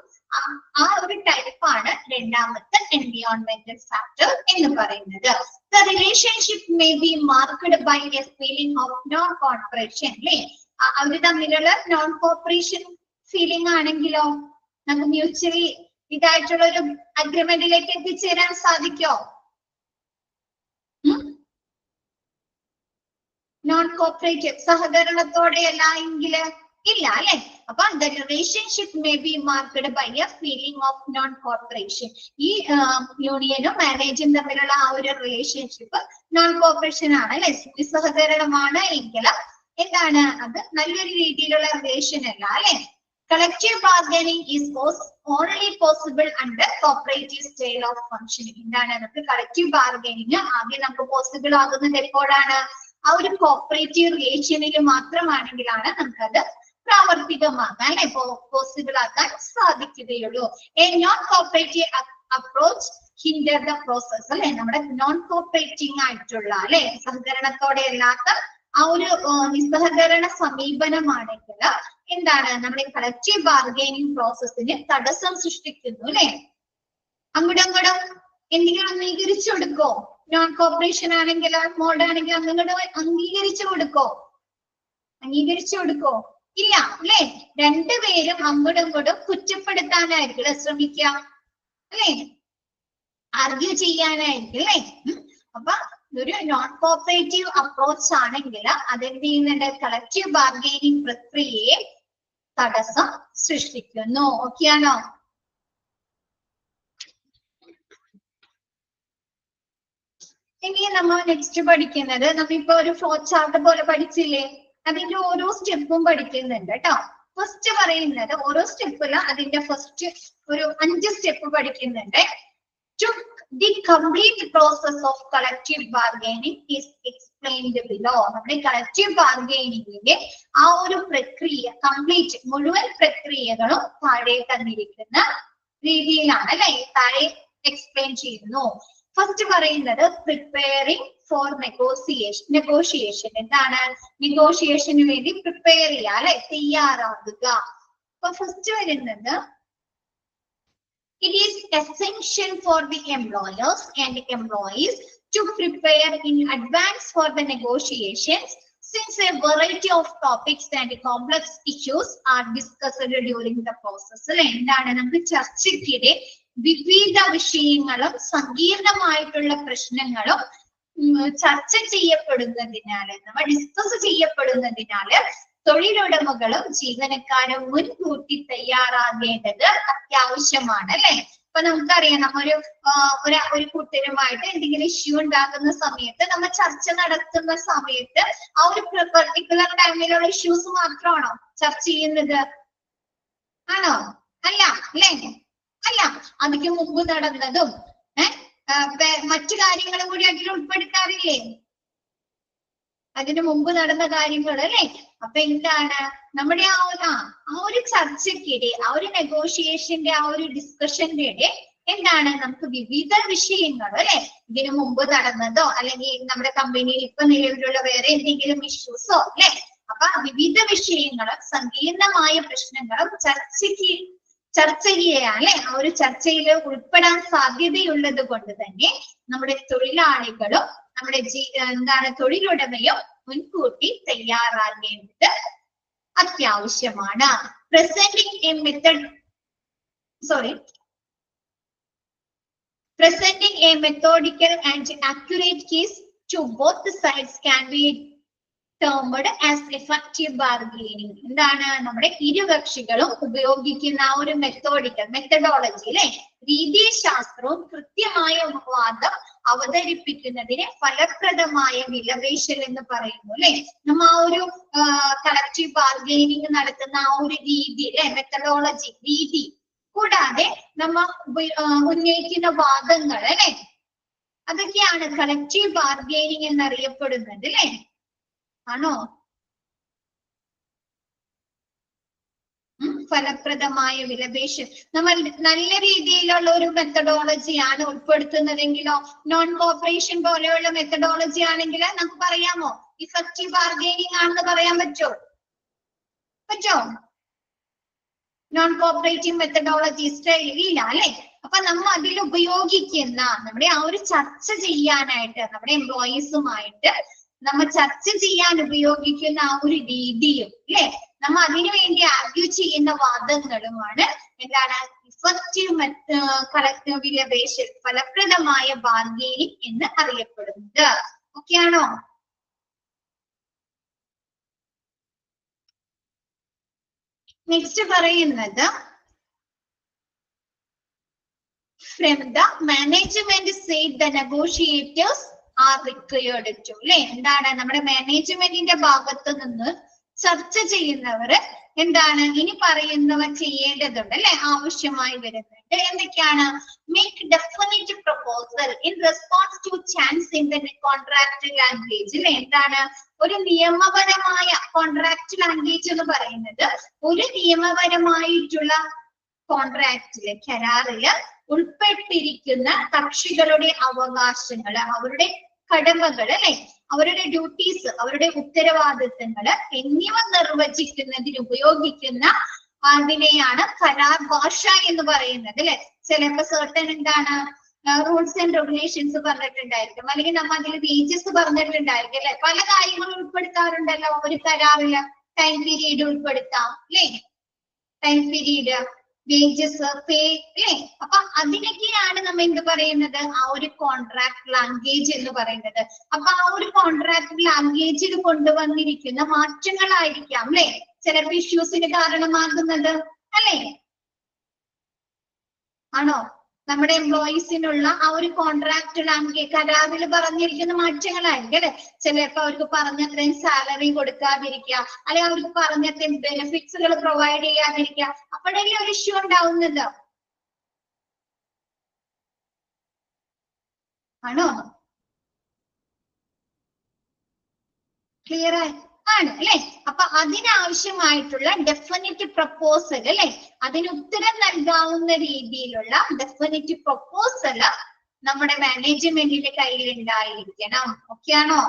ആ ഒരു ടൈപ്പാണ് രണ്ടാമത്തെ എൻവയോൺമെന്റൽ ഫാക്ടർ എന്ന് പറയുന്നത്. The relationship may be marked by a feeling of non-cooperation. അല്ലേ, അവർ തമ്മിലുള്ള നോൺ കോപ്പറേഷൻ ഫീലിംഗ് ആണെങ്കിലോ നമുക്ക് മ്യൂച്വലി ഇതായിട്ടുള്ള ഒരു അഗ്രിമെന്റിലേക്ക് എത്തിച്ചേരാൻ സാധിക്കോ? നോൺ കോപ്പറേറ്റീവ് സഹകരണത്തോടെയല്ല എങ്കില് ഇല്ല അല്ലെ. അപ്പൊ the relationship may be marked by a feeling of non cooperation. ഈ യൂണിയനും മാരേജും തമ്മിലുള്ള ആ ഒരു റിലേഷൻഷിപ്പ് നോൺ കോപ്പറേഷൻ ആണ് അല്ലെ, സഹകരണമാണ് എങ്കിൽ എന്താണ് അത് നല്ലൊരു രീതിയിലുള്ള റിലേഷൻ അല്ല അല്ലെ. Collective bargaining is only possible under cooperative style of functioning. എന്താണ് നമുക്ക് കളക്റ്റീവ് ബാർഗൈനിങ് ആദ്യം നമുക്ക് പോസിബിൾ ആകുന്നത് എപ്പോഴാണ്? ആ ഒരു കോപ്പറേറ്റീവ് റിലേഷനിൽ മാത്രമാണെങ്കിലാണ് നമുക്കത് പ്രാവർത്തികമാക്കാൻ അല്ലെ പോസിബിൾ ആക്കാൻ സാധിക്കുകയുള്ളൂ. A non cooperative approach hinder the process അല്ലെ, നമ്മുടെ നോൺ കോപ്പറേറ്റിംഗ് ആയിട്ടുള്ള അല്ലെ സഹകരണത്തോടെ അല്ലാത്ത ആ ഒരു നിസ്സഹകരണ സമീപനമാണെങ്കിൽ എന്താണ് നമ്മുടെ കളക്റ്റീവ് ബാർഗൈനിങ് പ്രോസസ്സിന് തടസ്സം സൃഷ്ടിക്കുന്നു അല്ലെ. അങ്ങോട്ടും എന്തെങ്കിലും അംഗീകരിച്ചു കൊടുക്കോ? നോൺ കോപ്പറേഷൻ ആണെങ്കിൽ മോഡ് ആണെങ്കിൽ അങ്ങോട്ട് അംഗീകരിച്ചു കൊടുക്കോ? ഇല്ല അല്ലെ. രണ്ടുപേരും അങ്ങോട്ടും കുറ്റപ്പെടുത്താനായിരിക്കും ശ്രമിക്കുക അല്ലെ, ആർഗ്യൂ ചെയ്യാനായിരിക്കും അല്ലെ. അപ്പൊ ഒരു നോൺ കോപ്പറേറ്റീവ് അപ്രോച്ച് ആണെങ്കിൽ അതെന്ത് ചെയ്യുന്നുണ്ട്? കളക്റ്റീവ് ബാർഗൈനിങ് പ്രക്രിയയെ തടസ്സം സൃഷ്ടിക്കുന്നു. ഓക്കെയാണോ? ഇനി നമ്മൾ നെക്സ്റ്റ് പഠിക്കുന്നത് നമ്മളിപ്പോ ഒരു ഫ്ലോ ചാർട്ട് പോലെ പഠിച്ചില്ലേ, അതിന്റെ ഓരോ സ്റ്റെപ്പും പഠിക്കുന്നുണ്ട് കേട്ടോ. ഫസ്റ്റ് പറയുന്നത് ഓരോ സ്റ്റെപ്പിലും അതിന്റെ ഫസ്റ്റ് ഒരു 5 സ്റ്റെപ്പ് പഠിക്കുന്നുണ്ട്. To the complete process of collective bargaining is explained below. നമ്മുടെ കളക്റ്റീവ് ബാർഗൈനിങ്ങിന്റെ ആ ഒരു പ്രക്രിയ കംപ്ലീറ്റ് മുഴുവൻ പ്രക്രിയകളും താഴെ തന്നിരിക്കുന്ന രീതിയിലാണ് അല്ലെ, താഴെ എക്സ്പ്ലെയിൻ ചെയ്യുന്നു. ഫസ്റ്റ് പറയുന്നത് പ്രിപ്പയറിംഗ് ഫോർ നെഗോഷിയേഷൻ. എന്താണ്? നെഗോഷിയേഷന് വേണ്ടി പ്രിപ്പയർ ചെയ്യുക അല്ലെ, തയ്യാറാകുക. അപ്പൊ ഫസ്റ്റ് വരുന്നത് it is essential for the employers and employees to prepare in advance for the negotiations since a variety of topics and complex issues are discussed during the process. എന്താണ് നമുക്ക് ചർച്ചയ്ക്കിടെ വിവിധ വിഷയങ്ങളും സങ്കീർണമായിട്ടുള്ള പ്രശ്നങ്ങളും ചർച്ച ചെയ്യപ്പെടുന്നതിനാല് നമ്മൾ ഡിസ്കസ് ചെയ്യപ്പെടുന്നതിനാല് തൊഴിലുടമകളും ജീവനക്കാരും മുൻകൂട്ടി തയ്യാറാകേണ്ടത് അത്യാവശ്യമാണ് അല്ലെ. ഇപ്പൊ നമുക്കറിയാം ഒരു കൂട്ടരുമായിട്ട് എന്തെങ്കിലും ഇഷ്യൂ ഉണ്ടാകുന്ന സമയത്ത് നമ്മൾ ചർച്ച നടത്തുന്ന സമയത്ത് ആ ഒരു പെർട്ടിക്കുലർ ടൈമിലുള്ള ഇഷ്യൂസ് മാത്രമാണോ ചർച്ച ചെയ്യുന്നത്? ആണോ? അല്ല അല്ലേ, അല്ല. അതിക്ക് മുമ്പ് നടന്നതും മറ്റു കാര്യങ്ങളും കൂടി അതിൽ ഉൾപ്പെടുത്താറില്ലേ? അതിന് മുമ്പ് നടന്ന കാര്യങ്ങൾ അല്ലെ. അപ്പൊ എന്താണ് നമ്മുടെ ആ ഒരു ചർച്ചയ്ക്കിടെ ആ ഒരു നെഗോഷിയേഷന്റെ ആ ഒരു ഡിസ്കഷന്റെ ഇടെ എന്താണ് നമുക്ക് വിവിധ വിഷയങ്ങൾ അല്ലെ, ഇതിനു മുമ്പ് നടന്നതോ അല്ലെങ്കിൽ നമ്മുടെ കമ്പനിയിൽ ഇപ്പൊ നിലവിലുള്ള വേറെ എന്തെങ്കിലും ഇഷ്യൂസോ അല്ലെ, അപ്പൊ വിവിധ വിഷയങ്ങളും സങ്കീർണമായ പ്രശ്നങ്ങളും ചർച്ച ചെയ്യുകയാണ്. ആ ഒരു ചർച്ചയിൽ ഉൾപ്പെടാൻ സാധ്യതയുള്ളത് കൊണ്ട് തന്നെ നമ്മുടെ തൊഴിലാളികളും നമ്മുടെ തൊഴിലുടമയും മുൻകൂട്ടി തയ്യാറാകേണ്ടത് അത്യാവശ്യമാണ്. Presenting a methodical and accurate case to both sides can be termed as effective bargaining. എന്താണ് നമ്മുടെ ഇരുകക്ഷികളും ഉപയോഗിക്കുന്ന ആ ഒരു മെത്തഡോളജി അല്ലെ, രീതിശാസ്ത്രവും കൃത്യമായ വാദം അവതരിപ്പിക്കുന്നതിനെ ഫലപ്രദമായ വിലപേശൽ എന്ന് പറയുന്നു അല്ലെ. നമ്മ ആ ഒരു കളക്റ്റീവ് ബാർഗൈനിങ് നടത്തുന്ന ആ ഒരു രീതി അല്ലെ, മെത്തഡോളജി രീതി കൂടാതെ നമ്മ ഉന്നയിക്കുന്ന വാദങ്ങൾ അല്ലെ, അതൊക്കെയാണ് കളക്റ്റീവ് ബാർഗൈനിങ് എന്നറിയപ്പെടുന്നത് അല്ലെ. ആണോ? ഫലപ്രദമായ വിലപേശൽ നമ്മൾ നല്ല രീതിയിലുള്ള ഒരു മെത്തഡോളജിയാണ് ഉൾപ്പെടുത്തുന്നതെങ്കിലോ നോൺ കോപ്പറേഷൻ പോലെയുള്ള മെത്തഡോളജി ആണെങ്കിൽ നമുക്ക് പറയാമോ ഇഫക്റ്റീവ് ബാർഗൈനിങ് ആണെന്ന് പറയാൻ പറ്റോ? നോൺ കോപ്പറേറ്റീവ് മെത്തഡോളജീസ് ഇല്ല അല്ലെ. അപ്പൊ നമ്മൾ അതിൽ ഉപയോഗിക്കുന്ന നമ്മുടെ ആ ഒരു ചർച്ച ചെയ്യാനായിട്ട് നമ്മുടെ എംപ്ലോയീസുമായിട്ട് നമ്മൾ ചർച്ച ചെയ്യാൻ ഉപയോഗിക്കുന്ന ആ ഒരു രീതിയും അല്ലെ, നമ്മൾ അതിനു വേണ്ടി ആർഗ്യൂ ചെയ്യുന്ന വാദങ്ങളുമാണ് എന്താണ് ഇഫക്റ്റീവ് കളക്റ്റീവ് വിലപേശൽ, ഫലപ്രദമായ ബാർഗെയിനിങ് എന്ന് അറിയപ്പെടുന്നത്. ഓക്കെ ആണോ? നെക്സ്റ്റ് പറയുന്നത് from the management said the negotiators are required to അല്ലെ. എന്താണ് നമ്മുടെ മാനേജ്മെന്റിന്റെ ഭാഗത്ത് നിന്ന് ചർച്ച ചെയ്യുന്നവർ എന്താണ് ഇനി പറയുന്നവ ചെയ്യേണ്ടതുണ്ട് അല്ലെ, ആവശ്യമായി വരുന്നുണ്ട്. എന്തൊക്കെയാണ്? Make definite proposal in response to chance in the contract language അല്ലെ. എന്താണ് ഒരു നിയമപരമായ കോൺട്രാക്ട് ലാംഗ്വേജ് എന്ന് പറയുന്നത് ഒരു നിയമപരമായിട്ടുള്ള കോൺട്രാക്റ്റില് കരാറില് ഉൾപ്പെട്ടിരിക്കുന്ന കക്ഷികളുടെ അവകാശങ്ങൾ, അവരുടെ കടമകൾ അല്ലെ, അവരുടെ ഡ്യൂട്ടീസ്, അവരുടെ ഉത്തരവാദിത്തങ്ങള് എന്നിവ നിർവചിക്കുന്നതിന് ഉപയോഗിക്കുന്ന അതിനെയാണ് കരാർ ഭാഷ എന്ന് പറയുന്നത് അല്ലെ. ചിലപ്പോ സർട്ടൻ എന്താണ് റൂൾസ് ആൻഡ് റെഗുലേഷൻസ് പറഞ്ഞിട്ടുണ്ടായിരിക്കും, അല്ലെങ്കിൽ നമ്മൾ അതിൽ വേജസ് പറഞ്ഞിട്ടുണ്ടായിരിക്കും അല്ലെ. പല കാര്യങ്ങളും ഉൾപ്പെടുത്താറുണ്ടല്ലോ ഒരു കരാറില്. ടൈം പീരീഡ് ഉൾപ്പെടുത്താം അല്ലെ, ടൈം പീരീഡ്, വേജസ്, പേ അല്ലെ. അപ്പൊ അതിനൊക്കെയാണ് നമ്മൾ എന്ത് പറയുന്നത് ആ ഒരു കോൺട്രാക്ട് ലാംഗ്വേജ് എന്ന് പറയുന്നത്. അപ്പൊ ആ ഒരു കോൺട്രാക്ട് ലാംഗ്വേജിൽ കൊണ്ടുവന്നിരിക്കുന്ന മാറ്റങ്ങളായിരിക്കാം അല്ലെ ചിലപ്പോ ഇഷ്യൂസിന് കാരണമാകുന്നത് അല്ലെ. ആണോ? നമ്മുടെ എംപ്ലോയീസിനുള്ള ആ ഒരു കോൺട്രാക്ട് ലാംഗ്വേജ് കരാറിൽ പറഞ്ഞിരിക്കുന്ന മാറ്റങ്ങളായിരിക്കും അല്ലെ. ചിലപ്പോ അവർക്ക് പറഞ്ഞത്രയും സാലറി കൊടുക്കാതിരിക്കുക, അല്ലെങ്കിൽ അവർക്ക് പറഞ്ഞത്രയും ബെനിഫിറ്റ്സുകൾ പ്രൊവൈഡ് ചെയ്യാതിരിക്കുക. അപ്പോഴല്ലേ ഒരു ഇഷ്യൂ ഉണ്ടാവുന്നത്. ആണോ? ക്ലിയർ ആണ് അല്ലെ. അപ്പൊ അതിനാവശ്യമായിട്ടുള്ള ഡെഫിനിറ്റ് പ്രപ്പോസൽ അല്ലെ, അതിന് ഉത്തരം നൽകാവുന്ന രീതിയിലുള്ള ഡെഫിനിറ്റ് പ്രപ്പോസൽ നമ്മുടെ മാനേജ്മെന്റിന്റെ കയ്യിൽ ഉണ്ടായിരിക്കണം. ഓക്കെ ആണോ?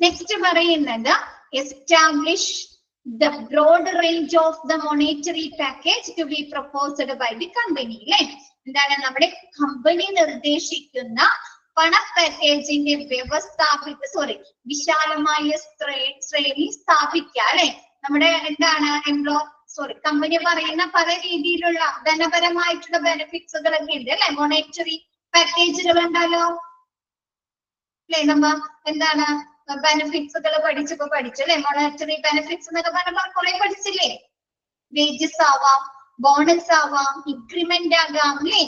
നെക്സ്റ്റ് പറയുന്നത് establish the broad range of the monetary package to be proposed by the company അല്ലെ. എന്താണ് നമ്മുടെ കമ്പനി നിർദ്ദേശിക്കുന്ന പണ പാക്കേജിന്റെ വിശാലമായ ശ്രേണി സ്ഥാപിക്കുക അല്ലെ. നമ്മുടെ എന്താണ് കമ്പനി പറയുന്ന പല രീതിയിലുള്ള ധനപരമായിട്ടുള്ള ബെനിഫിറ്റ്സുകളൊക്കെ ഉണ്ട് അല്ലെ, മോണിറ്ററി പാക്കേജുകൾ ഉണ്ടല്ലോ അല്ലെ. നമ്മ എന്താണ് ബെനിഫിറ്റ്സുകൾ പഠിച്ചു അല്ലെ, മോണിറ്ററി ബെനിഫിറ്റ്സ് എന്നൊക്കെ പറഞ്ഞാൽ കുറെ പഠിച്ചില്ലേ. വേജസ് ആവാം, ബോണസ് ആവാം, ഇൻക്രിമെന്റ് ആകാം അല്ലെ,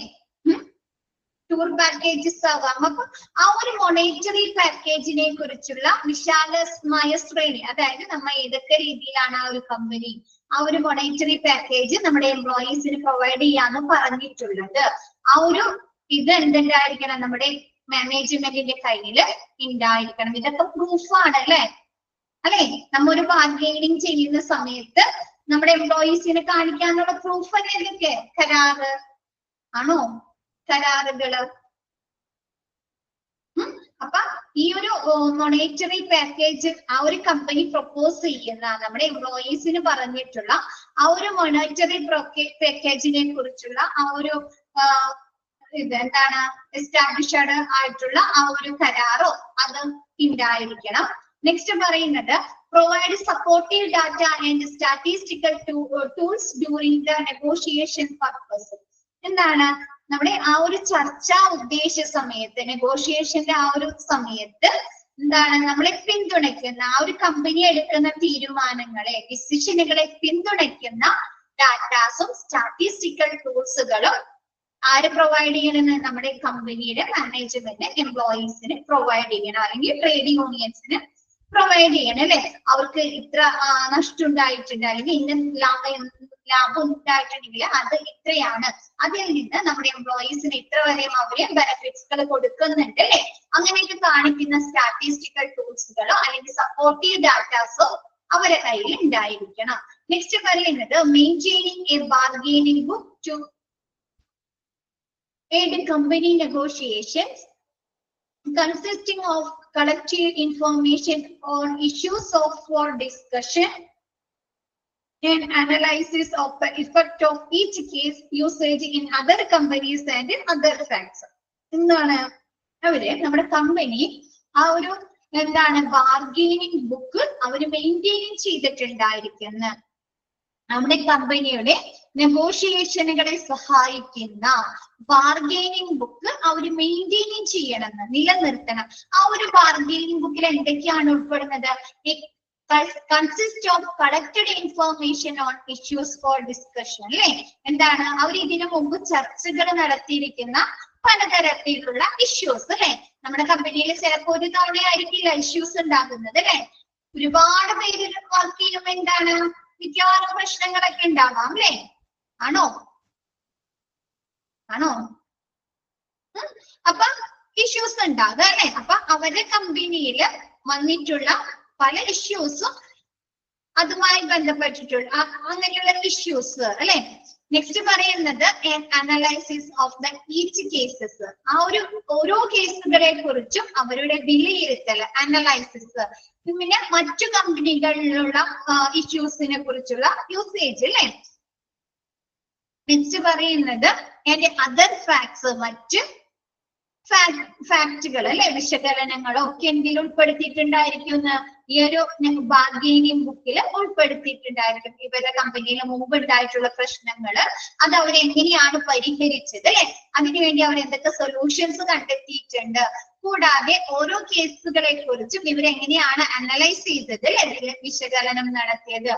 ടൂർ പാക്കേജസ് ആകാം. അപ്പൊ ആ ഒരു മോണിറ്ററി പാക്കേജിനെ കുറിച്ചുള്ള വിശാലമായ ശ്രേണി, അതായത് നമ്മൾ ഏതൊക്കെ രീതിയിലാണ് ആ ഒരു കമ്പനി ആ ഒരു മോണിറ്ററി പാക്കേജ് നമ്മുടെ എംപ്ലോയീസിന് പ്രൊവൈഡ് ചെയ്യാന്ന് പറഞ്ഞിട്ടുള്ളത്. ആ ഒരു ഇത് എന്തുണ്ടായിരിക്കണം നമ്മുടെ മാനേജ്മെന്റിന്റെ കയ്യിൽ ഉണ്ടായിരിക്കണം. ഇതൊക്കെ പ്രൂഫാണ് അല്ലെ. നമ്മ ഒരു ബാർഗെയിനിങ് ചെയ്യുന്ന സമയത്ത് നമ്മുടെ എംപ്ലോയീസിനെ കാണിക്കാനുള്ള പ്രൂഫ് അല്ലേ ഇതൊക്കെ. കരാറ് ആണോ? കരാറുകള്. അപ്പൊ ഈ ഒരു മോണിറ്ററി പാക്കേജ് ആ ഒരു കമ്പനി പ്രപ്പോസ് ചെയ്യുന്ന നമ്മുടെ എംപ്ലോയീസിന് പറഞ്ഞിട്ടുള്ള ആ ഒരു മോണിറ്ററി പാക്കേജിനെ കുറിച്ചുള്ള ആ ഒരു ഇത് എന്താണ് എസ്റ്റാബ്ലിഷ്ഡ് ആയിട്ടുള്ള ആ ഒരു കരാറോ അത് ഉണ്ടായിരിക്കണം. നെക്സ്റ്റ് പറയുന്നത് provide supportive data and statistical tools during the negotiation purpose. എന്താണ് നമ്മുടെ ആ ഒരു ചർച്ചാ ഉദ്ദേശ സമയത്ത്, നെഗോഷിയേഷന്റെ ആ ഒരു സമയത്ത് എന്താണ് നമ്മളെ പിന്തുണയ്ക്കുന്ന ആ ഒരു കമ്പനി എടുക്കുന്ന തീരുമാനങ്ങളെ, ഡിസിഷനുകളെ പിന്തുണയ്ക്കുന്ന ഡാറ്റാസും സ്റ്റാറ്റിസ്റ്റിക്കൽ ടൂൾസുകളും ആര് പ്രൊവൈഡ് ചെയ്യണമെന്ന് നമ്മുടെ കമ്പനിയുടെ മാനേജ്മെന്റ് എംപ്ലോയീസിന് പ്രൊവൈഡ് ചെയ്യണം, അല്ലെങ്കിൽ ട്രേഡ് യൂണിയൻസിന് പ്രൊവൈഡ് ചെയ്യണം അല്ലെ. അവർക്ക് ഇത്ര നഷ്ടം ഉണ്ടായിട്ടുണ്ട്, അല്ലെങ്കിൽ ഇന്ന ലാഭം ഉണ്ടായിട്ടുണ്ടെങ്കിൽ അത് ഇത്രയാണ്, അതിൽ നിന്ന് നമ്മുടെ എംപ്ലോയീസിന് ഇത്ര വരെയും അവര് ബെനിഫിറ്റ്സുകൾ കൊടുക്കുന്നുണ്ട് അല്ലെ. അങ്ങനെയൊക്കെ കാണിക്കുന്ന സ്റ്റാറ്റിസ്റ്റിക്കൽ ടൂൾസുകളോ അല്ലെങ്കിൽ സപ്പോർട്ടീവ് ഡാറ്റാസോ അവരുടെ കയ്യിൽ ഉണ്ടായിരിക്കണം. നെക്സ്റ്റ് പറയുന്നത് maintaining a bargaining book to aid company negotiations consisting of collective information on issues for discussion and analysis of the effect of each case usage in other companies and other facts. എന്താണ് അവര് നമ്മുടെ company ആ ഒരു എന്താണ് bargaining book അവര് maintain ചെയ്തിട്ടുണ്ടായിരിക്കുന്ന നമ്മുടെ കമ്പനിയുടെ നെഗോഷിയേഷനുകളെ സഹായിക്കുന്ന ബാർഗെയിനിങ് ബുക്ക് അവര് മെയിൻറ്റെയിൻ ചെയ്യണമെന്ന് നിലനിർത്തണം. ആ ഒരു ബാർഗെയിനിങ് ബുക്കിൽ എന്തൊക്കെയാണ് ഉൾപ്പെടുന്നത്? Consist of collected information on issues for discussion അല്ലെ. എന്താണ് അവർ ഇതിനു മുമ്പ് ചർച്ചകൾ നടത്തിയിരിക്കുന്ന പലതരത്തിലുള്ള ഇഷ്യൂസ് അല്ലെ. നമ്മുടെ കമ്പനിയിൽ ചിലപ്പോൾ ഒരു തവണയായിരിക്കില്ല ഇഷ്യൂസ് ഉണ്ടാകുന്നത് അല്ലെ. ഒരുപാട് പേര് വർക്ക് ചെയ്യുമ്പോൾ എന്താണ് മിക്കവാറും പ്രശ്നങ്ങളൊക്കെ ഉണ്ടാവാം അല്ലെ. ആണോ ആണോ അപ്പൊ ഇഷ്യൂസ് ഉണ്ടാകുക അല്ലെ. അപ്പൊ അവരുടെ കമ്പനിയിൽ വന്നിട്ടുള്ള പല ഇഷ്യൂസും അതുമായി ബന്ധപ്പെട്ടിട്ടുള്ള അങ്ങനെയുള്ള ഇഷ്യൂസ് അല്ലെ. നെക്സ്റ്റ് പറയുന്നത് analysis of the each cases. ആ ഒരു ഓരോ കേസുകളെ കുറിച്ചും അവരുടെ വിലയിരുത്തൽ അനലൈസിസ്. പിന്നെ മറ്റു കമ്പനികളിലുള്ള ഇഷ്യൂസിനെ കുറിച്ചുള്ള യൂസേജ് അല്ലെ. നെക്സ്റ്റ് പറയുന്നത് അതർ ഫാക്ട്സ് മറ്റ് ഫാക്ടുകൾ അല്ലെ വിശകലനങ്ങളോ ഒക്കെ എന്തിൽ ഉൾപ്പെടുത്തിയിട്ടുണ്ടായിരിക്കും ഈ ഒരു ബാർഗെയിനിങ് ബുക്കിൽ ഉൾപ്പെടുത്തിയിട്ടുണ്ടായിരിക്കും. ഇവരുടെ കമ്പനിയിൽ മുമ്പ് ഉണ്ടായിട്ടുള്ള പ്രശ്നങ്ങള് അത് അവരെങ്ങനെയാണ് പരിഹരിച്ചത് അല്ലെ. അതിനുവേണ്ടി അവർ എന്തൊക്കെ സൊല്യൂഷൻസ് കണ്ടെത്തിയിട്ടുണ്ട്. കൂടാതെ ഓരോ കേസുകളെ കുറിച്ചും ഇവരെങ്ങനെയാണ് അനലൈസ് ചെയ്തത് അല്ലെ, വിശകലനം നടത്തിയത്.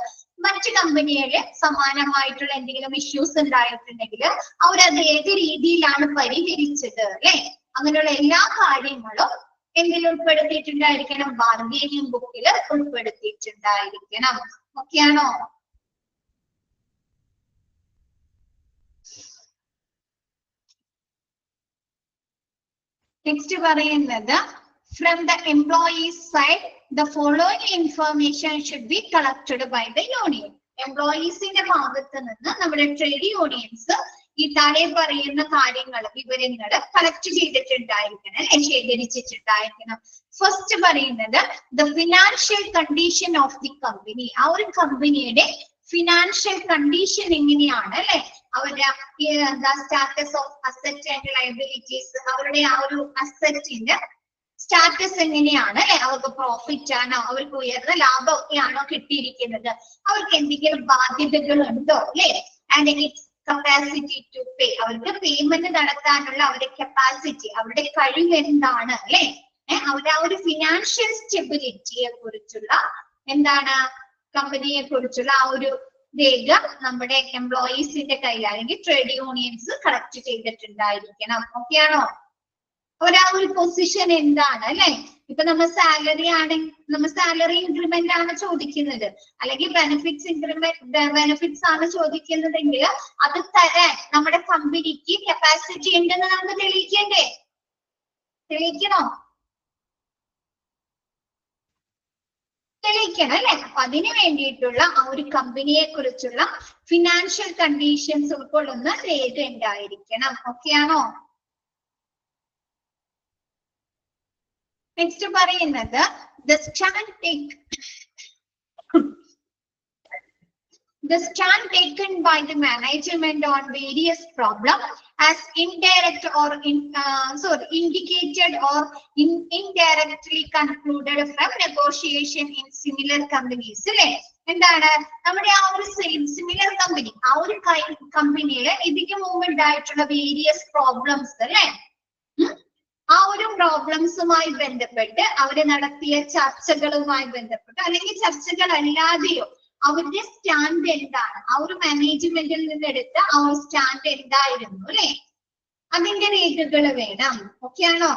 മറ്റു കമ്പനിയില് സമാനമായിട്ടുള്ള എന്തെങ്കിലും ഇഷ്യൂസ് ഉണ്ടായിട്ടുണ്ടെങ്കിൽ അവരത് ഏത് രീതിയിലാണ് പരിഹരിച്ചത് അല്ലെ. അങ്ങനെയുള്ള എല്ലാ കാര്യങ്ങളും എന്തിൽ ഉൾപ്പെടുത്തിയിട്ടുണ്ടായിരിക്കണം? ബാർഗെയിനിങ് ബുക്കിൽ ഉൾപ്പെടുത്തിയിട്ടുണ്ടായിരിക്കണം. ഓക്കെയാണോ? നെക്സ്റ്റ് പറയുന്നത് from the employees side the following information should be collected by the union. എംപ്ലോയീസിന്റെ ഭാഗത്ത് നിന്ന് നമ്മുടെ ട്രേഡ് യൂണിയൻസ് ഈ താഴെ പറയുന്ന കാര്യങ്ങൾ വിവരങ്ങൾ കളക്ട് ചെയ്തിട്ടുണ്ടായിരിക്കണം അല്ലെ, ശേഖരിച്ചിട്ടുണ്ടായിരിക്കണം. ഫസ്റ്റ് പറയുന്നത് the financial condition of the company. ആ ഒരു കമ്പനിയുടെ ഫിനാൻഷ്യൽ കണ്ടീഷൻ എങ്ങനെയാണ് അല്ലെ, അവരുടെ status of asset and liabilities, അവരുടെ ആ ഒരു അസറ്റിന്റെ സ്റ്റാറ്റസ് എങ്ങനെയാണ് അല്ലെ, അവർക്ക് പ്രോഫിറ്റ് ആണോ, അവർക്ക് ഉയർന്ന ലാഭമൊക്കെയാണോ കിട്ടിയിരിക്കുന്നത്, അവർക്ക് എന്തെങ്കിലും ബാധ്യതകൾ ഉണ്ടോ അല്ലെ, and its capacity to pay, അവർക്ക് പേയ്മെന്റ് നടത്താനുള്ള അവരുടെ കപ്പാസിറ്റി, അവരുടെ കഴിവ് എന്താണ് അല്ലെ, അവരുടെ ആ ഒരു ഫിനാൻഷ്യൽ സ്റ്റെബിലിറ്റിയെ കുറിച്ചുള്ള എന്താണ് കമ്പനിയെ കുറിച്ചുള്ള ആ ഒരു രേഖ നമ്മുടെ എംപ്ലോയീസിന്റെ കയ്യിൽ അല്ലെങ്കിൽ ട്രേഡ് യൂണിയൻസ് കളക്ട് ചെയ്തിട്ടുണ്ടായിരിക്കണം. ഓക്കെയാണോ? ഒരാ ഒരു പൊസിഷൻ എന്താണ് അല്ലെ. ഇപ്പൊ നമ്മൾ സാലറി ആണെങ്കിൽ നമ്മൾ സാലറി ഇൻക്രിമെന്റ് ആണ് ചോദിക്കുന്നത്, അല്ലെങ്കിൽ ബെനിഫിറ്റ്സ് ആണ് ചോദിക്കുന്നതെങ്കിൽ അത് തരാൻ നമ്മുടെ കമ്പനിക്ക് കപ്പാസിറ്റി ഉണ്ടെന്ന് നമുക്ക് തെളിയിക്കണ്ടേ? തെളിയിക്കണോ? തെളിയിക്കണം അല്ലെ. അപ്പൊ അതിനു വേണ്ടിയിട്ടുള്ള ആ ഒരു കമ്പനിയെ കുറിച്ചുള്ള ഫിനാൻഷ്യൽ കണ്ടീഷൻസ് ഉൾക്കൊള്ളുന്ന രേഖ ഉണ്ടായിരിക്കണം. ഓക്കെയാണോ? നെക്സ്റ്റ് പറയുന്നത് the stand taken by the management on various problems as indirect or indicated or indirectly concluded from negotiation in similar companies അല്ലെ. എന്താണ് നമ്മുടെ ആ ഒരു സിമിലർ കമ്പനി, ആ ഒരു കമ്പനിയില് ഇതിക്ക് മുമ്പ് ഉണ്ടായിട്ടുള്ള വേരിയസ് പ്രോബ്ലംസ് അല്ലെ, ആ ഒരു പ്രോബ്ലംസുമായി ബന്ധപ്പെട്ട് അവര് നടത്തിയ ചർച്ചകളുമായി ബന്ധപ്പെട്ട് അല്ലെങ്കിൽ ചർച്ചകൾ അല്ലാതെയോ അവരുടെ സ്റ്റാൻഡ് എന്താണ്, ആ ഒരു മാനേജ്മെന്റിൽ നിന്നെടുത്ത ആ ഒരു സ്റ്റാൻഡ് എന്തായിരുന്നു അല്ലെ, അതിന്റെ രേഖകൾ വേണം. ഓക്കെയാണോ?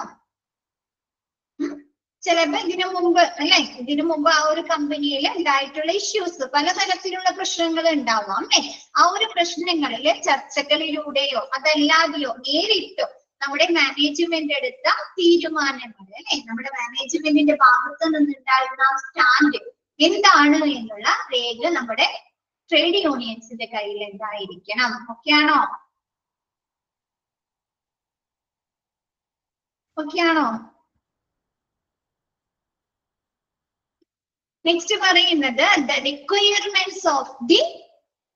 ചിലപ്പോ ഇതിനു മുമ്പ് ആ ഒരു കമ്പനിയിൽ ഉണ്ടായിട്ടുള്ള ഇഷ്യൂസ്, പലതരത്തിലുള്ള പ്രശ്നങ്ങൾ ഉണ്ടാവാം അല്ലെ. ആ ഒരു പ്രശ്നങ്ങളില് ചർച്ചകളിലൂടെയോ അതല്ലാതെയോ നേരിട്ടോ നമ്മുടെ മാനേജ്മെന്റ് എടുത്ത തീരുമാനങ്ങൾ അല്ലെ, നമ്മുടെ മാനേജ്മെന്റിന്റെ ഭാഗത്ത് നിന്നുണ്ടായിരുന്ന സ്റ്റാൻഡ് എന്താണ് എന്നുള്ള രേഖ നമ്മുടെ ട്രേഡ് യൂണിയൻസിന്റെ കയ്യിൽ എന്തായിരിക്കണം. ഓക്കെയാണോ? ഓക്കെയാണോ? നെക്സ്റ്റ് പറയുന്നത് the requirements of the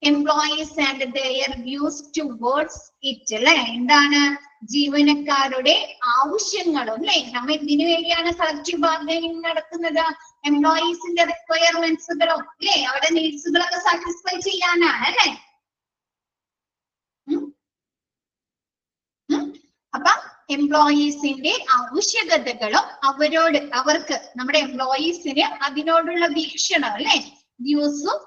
employees and their views towards it അല്ലെ. എന്താണ് ജീവനക്കാരുടെ ആവശ്യങ്ങളും അല്ലെ. നമ്മൾ എന്തിനു വേണ്ടിയാണ് കളക്റ്റീവ് ബാർഗൈനിങ് നടത്തുന്നത്? എംപ്ലോയീസിന്റെ റിക്വയർമെന്റ്സുകളും അല്ലെ, അവരുടെ നീഡ്സുകളൊക്കെ സാറ്റിസ്ഫൈ ചെയ്യാനാണ് അല്ലെ. അപ്പൊ എംപ്ലോയീസിന്റെ ആവശ്യകതകളും അവർക്ക് നമ്മുടെ എംപ്ലോയീസിന് അതിനോടുള്ള വീക്ഷണം അല്ലെ, വ്യൂസും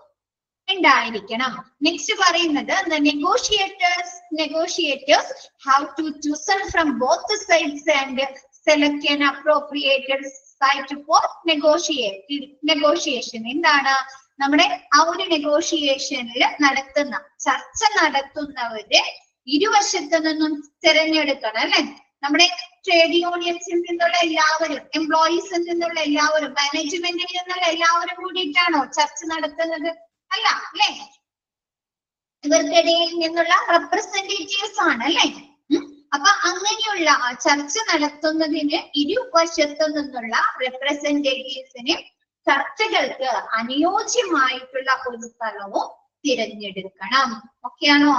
ഉണ്ടായിരിക്കണം. നെക്സ്റ്റ് പറയുന്നത് negotiators have to choose from both the sides and select an appropriate site for negotiation. എന്താണ് നമ്മുടെ ആ ഒരു നെഗോഷിയേഷനിൽ ചർച്ച നടത്തുന്നവര് ഇരുവശത്തു നിന്നും തിരഞ്ഞെടുക്കണം അല്ലെ. നമ്മുടെ ട്രേഡ് യൂണിയൻസിൽ നിന്നുള്ള എല്ലാവരും, എംപ്ലോയീസിൽ നിന്നുള്ള എല്ലാവരും, മാനേജ്മെന്റിൽ നിന്നുള്ള എല്ലാവരും കൂടിയിട്ടാണോ ചർച്ച നടത്തുന്നത്? അല്ല അല്ലെ. ഇവർക്കിടയിൽ നിന്നുള്ള റെപ്രസെന്റേറ്റീവ്സ് ആണ് അല്ലെ. അപ്പൊ അങ്ങനെയുള്ള ചർച്ച നടത്തുന്നതിന് ഇരുവശത്തു നിന്നുള്ള റെപ്രസെന്റേറ്റീവ്സിന് ചർച്ചകൾക്ക് അനുയോജ്യമായിട്ടുള്ള ഒരു സ്ഥലവും തിരഞ്ഞെടുക്കണം. ഓക്കെയാണോ?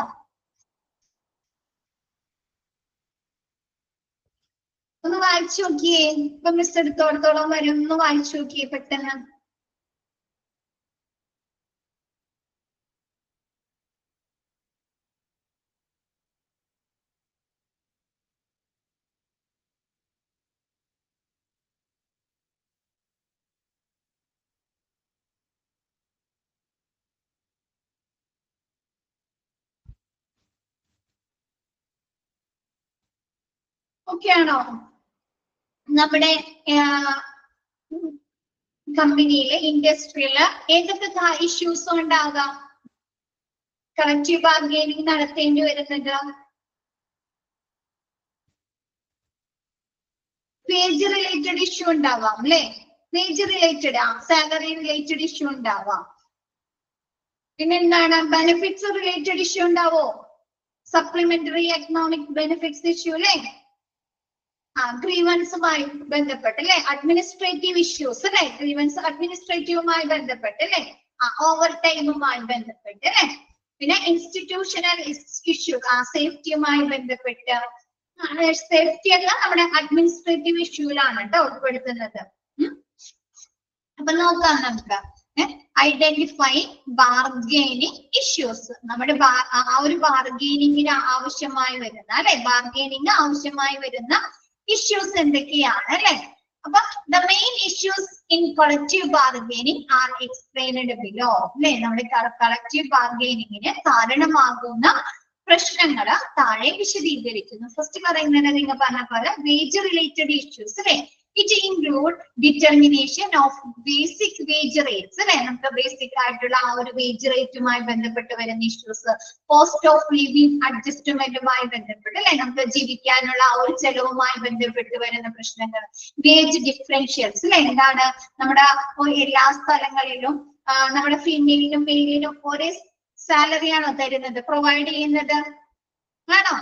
ഒന്ന് വായിച്ചു നോക്കിയേ. ഇപ്പൊ മിസ് എടുത്തോടത്തോളം വരും. ഒന്ന് വായിച്ചു നോക്കിയേ പെട്ടെന്ന്. ഓക്കെയാണോ? നമ്മുടെ കമ്പനിയിലെ ഇൻഡസ്ട്രിയില് ഏതൊക്കെ ഇഷ്യൂസ് ഉണ്ടാകാം കളക്റ്റീവ് ബാർഗൈനിങ് നടത്തേണ്ടി വരുന്നത്? വേജ് റിലേറ്റഡ് ഇഷ്യൂ ഉണ്ടാവാം അല്ലെ. Wage related, salary related issue ഉണ്ടാവാം. പിന്നെന്താണ് ബെനിഫിറ്റ്സ് റിലേറ്റഡ് ഇഷ്യൂ ഉണ്ടാവോ? സപ്ലിമെന്ററി എക്കണോമിക് ബെനിഫിറ്റ്സ് ഇഷ്യൂ അല്ലെ. ഗ്രീവൻസുമായി ബന്ധപ്പെട്ട് അല്ലെ. അഡ്മിനിസ്ട്രേറ്റീവ് ഇഷ്യൂസ് അല്ലെ. ഗ്രീവൻസ് അഡ്മിനിസ്ട്രേറ്റീവുമായി ബന്ധപ്പെട്ട് അല്ലെ. ഓവർ ടൈമുമായി ബന്ധപ്പെട്ട് അല്ലെ. പിന്നെ ഇൻസ്റ്റിറ്റ്യൂഷണൽ ഇഷ്യൂ, സേഫ്റ്റിയുമായി ബന്ധപ്പെട്ട്. സേഫ്റ്റി എല്ലാം നമ്മുടെ അഡ്മിനിസ്ട്രേറ്റീവ് ഇഷ്യൂലാണ് കേട്ടോ ഉൾപ്പെടുത്തുന്നത്. അപ്പൊ നോക്കാം നമുക്ക്. Identify bargaining issues. നമ്മുടെ ആ ഒരു ബാർഗൈനിങ്ങിന് ആവശ്യമായി വരുന്ന അല്ലെ, ബാർഗൈനിങ് ആവശ്യമായി വരുന്ന ഇഷ്യൂസ് എന്തൊക്കെയാണ് അല്ലെ. അപ്പൊ the main issues in collective bargaining are explained below അല്ലെ. നമ്മുടെ കളക്റ്റീവ് ബാർഗൈനിങ്ങിന് കാരണമാകുന്ന പ്രശ്നങ്ങള് താഴെ വിശദീകരിക്കുന്നു. ഫസ്റ്റ് പറയുന്നത് നിങ്ങൾ പറഞ്ഞ പോലെ വേജ് റിലേറ്റഡ് ഇഷ്യൂസ് അല്ലെ. It include determination of basic wage rates അല്ലെ. നമുക്ക് ബേസിക് ആയിട്ടുള്ള ആ ഒരു വേജ് റേറ്റുമായി ബന്ധപ്പെട്ട് വരുന്ന ഇഷ്യൂസ്. കോസ്റ്റ് ഓഫ് ലിവിംഗ് അഡ്ജസ്റ്റ്മെന്റുമായി ബന്ധപ്പെട്ട് അല്ലെ, നമുക്ക് ജീവിക്കാനുള്ള ആ ഒരു ചെലവുമായി ബന്ധപ്പെട്ട് വരുന്ന പ്രശ്നങ്ങൾ. വേജ് ഡിഫറൻഷ്യൽസ് അല്ലെ. എന്താണ് നമ്മുടെ എല്ലാ സ്ഥലങ്ങളിലും നമ്മുടെ ഫീമെയിലിനും മെയിലിനും ഒരേ സാലറി ആണോ തരുന്നത്, പ്രൊവൈഡ് ചെയ്യുന്നത്? ആണോ?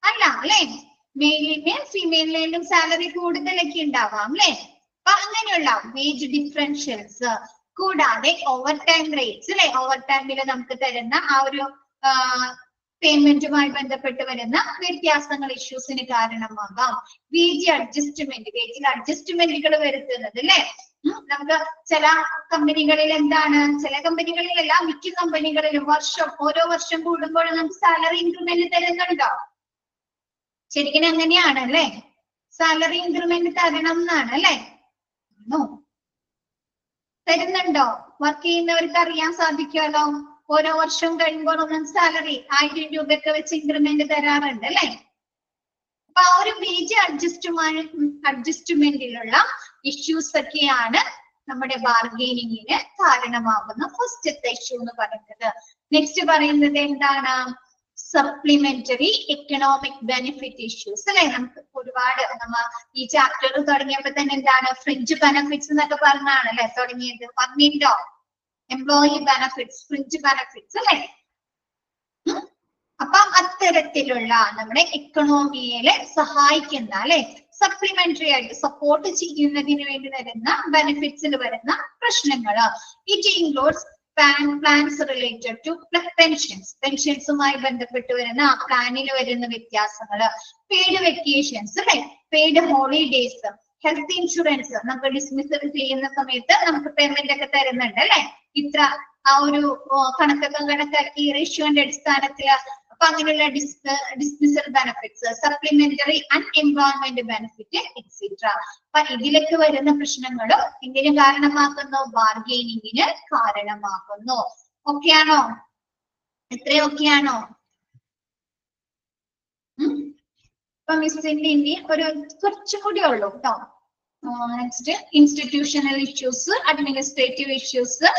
അല്ല അല്ലെ. മെയിലിന് ഫീമെയിലിനും സാലറി കൂടുതലൊക്കെ ഉണ്ടാവാം അല്ലെ. അപ്പൊ അങ്ങനെയുള്ള വേജ് ഡിഫറൻഷ്യൽസ്. കൂടാതെ ഓവർ ടൈം റേറ്റ്സ് അല്ലെ. ഓവർ ടൈമില് നമുക്ക് തരുന്ന ആ ഒരു പേയ്മെന്റുമായി ബന്ധപ്പെട്ട് വരുന്ന വ്യത്യാസങ്ങൾ ഇഷ്യൂസിന് കാരണമാകാം. വേജ് അഡ്ജസ്റ്റ്മെന്റ്, വേജിൽ അഡ്ജസ്റ്റ്മെന്റുകൾ വരുത്തുന്നത് അല്ലെ. നമുക്ക് ചില കമ്പനികളിൽ എന്താണ്, ചില കമ്പനികളിലല്ല മിക്ക കമ്പനികളിലും ഓരോ വർഷം കൂടുമ്പോൾ നമുക്ക് സാലറി ഇൻക്രിമെന്റ് തരുന്നുണ്ടോ? ശരിക്കും അങ്ങനെയാണ് അല്ലെ. സാലറി ഇൻക്രിമെന്റ് തരണം എന്നാണ് അല്ലെ. തരുന്നുണ്ടോ? വർക്ക് ചെയ്യുന്നവർക്ക് അറിയാൻ സാധിക്കുമല്ലോ. ഓരോ വർഷം കഴിയുമ്പോൾ ഒന്നും സാലറി 1000 രൂപയൊക്കെ വെച്ച് ഇൻക്രിമെന്റ് തരാറുണ്ട് അല്ലെ. അപ്പൊ ആ ഒരു വേജ് അഡ്ജസ്റ്റ്മെന്റിലുള്ള ഇഷ്യൂസ് ഒക്കെയാണ് നമ്മുടെ ബാർഗൈനിങ്ങിന് കാരണമാകുന്ന ഫസ്റ്റത്തെ ഇഷ്യൂ എന്ന് പറയുന്നത്. നെക്സ്റ്റ് പറയുന്നത് എന്താണ്? സപ്ലിമെന്ററി എക്കണോമിക് ബെനിഫിറ്റ് ഇഷ്യൂസ് അല്ലെ. നമുക്ക് ഒരുപാട് ഈ ചാപ്റ്റർ തുടങ്ങിയപ്പോ തന്നെ എന്താണ് ഫ്രിഞ്ച് ബെനിഫിറ്റ്സ് എന്നൊക്കെ പറഞ്ഞാണ് അല്ലെ തുടങ്ങിയത്. പറഞ്ഞിട്ടോ? എംപ്ലോയി ബെനിഫിറ്റ്സ്, ഫ്രിഞ്ച് ബെനിഫിറ്റ്സ് അല്ലെ. അപ്പൊ അത്തരത്തിലുള്ള നമ്മുടെ എക്കണോമിയെ സഹായിക്കുന്ന അല്ലെ, സപ്ലിമെന്ററി ആയിട്ട് സപ്പോർട്ട് ചെയ്യുന്നതിന് വേണ്ടി വരുന്ന ബെനിഫിറ്റ്സിൽ വരുന്ന പ്രശ്നങ്ങൾ. It includes plans related to പെൻഷൻസുമായി ബന്ധപ്പെട്ട് വരുന്ന പ്ലാനിൽ വരുന്ന വ്യത്യാസങ്ങൾ, പെയ്ഡ് വെക്കേഷൻസ് അല്ലെ, പെയ്ഡ് ഹോളിഡേസ്, ഹെൽത്ത് ഇൻഷുറൻസ്. നമുക്ക് ഡിസ്മിസൽ ചെയ്യുന്ന സമയത്ത് നമുക്ക് പേയ്മെന്റ് ഒക്കെ തരുന്നുണ്ട് അല്ലെ, ഇത്ര ആ ഒരു കണക്കൊക്കെ കണക്കാക്കി റേഷ്യോന്റെ അടിസ്ഥാനത്തിൽ. അപ്പൊ അങ്ങനെയുള്ള dismissal benefits, supplementary unemployment benefit etcetera. അപ്പൊ ഇതിലൊക്കെ വരുന്ന പ്രശ്നങ്ങളും എന്തിനു കാരണമാക്കുന്നു? ബാർഗെയിനിങ്ങിന് കാരണമാകുന്നു. ഓക്കെയാണോ? എത്രയൊക്കെയാണോ? ഇപ്പൊ മിസ്സിന്റെ ഇനി ഒരു കുറച്ചും കൂടി ഉള്ളൂ കേട്ടോ. Next institutional issues, administrative issues,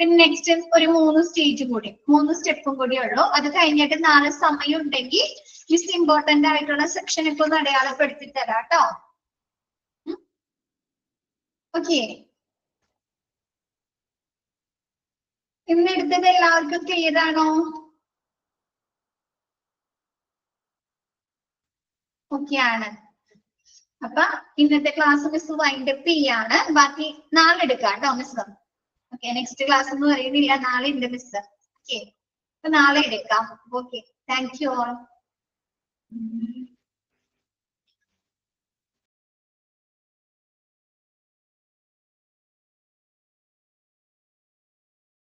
പിന്നെ നെക്സ്റ്റ് ഒരു 3 സ്റ്റേജും കൂടി, 3 സ്റ്റെപ്പും കൂടി ഉള്ളൂ. അത് കഴിഞ്ഞിട്ട് നാളെ സമയം ഉണ്ടെങ്കിൽ മിസ് ഇമ്പോർട്ടന്റ് ആയിട്ടുള്ള സെക്ഷൻ ഇപ്പൊ ഒന്ന് അടയാളപ്പെടുത്തി തരാം കേട്ടോ. ഓക്കെ, ഇന്ന് എടുത്തത് എല്ലാവർക്കും ക്ലിയർ ആണോ? ഓക്കെ ആണ്. അപ്പൊ ഇന്നത്തെ ക്ലാസ് മിസ് വൈൻഡപ്പ് ചെയ്യാണ്. ബാക്കി നാളെ എടുക്കാം കേട്ടോ മിസ്. ഓക്കെ, നെക്സ്റ്റ് ക്ലാസ് എന്ന് പറയുന്നില്ല, നാളെ ഉണ്ട് മിസ്. ഓക്കെ, അപ്പൊ നാളെ എടുക്കാം. Okay, thank you all.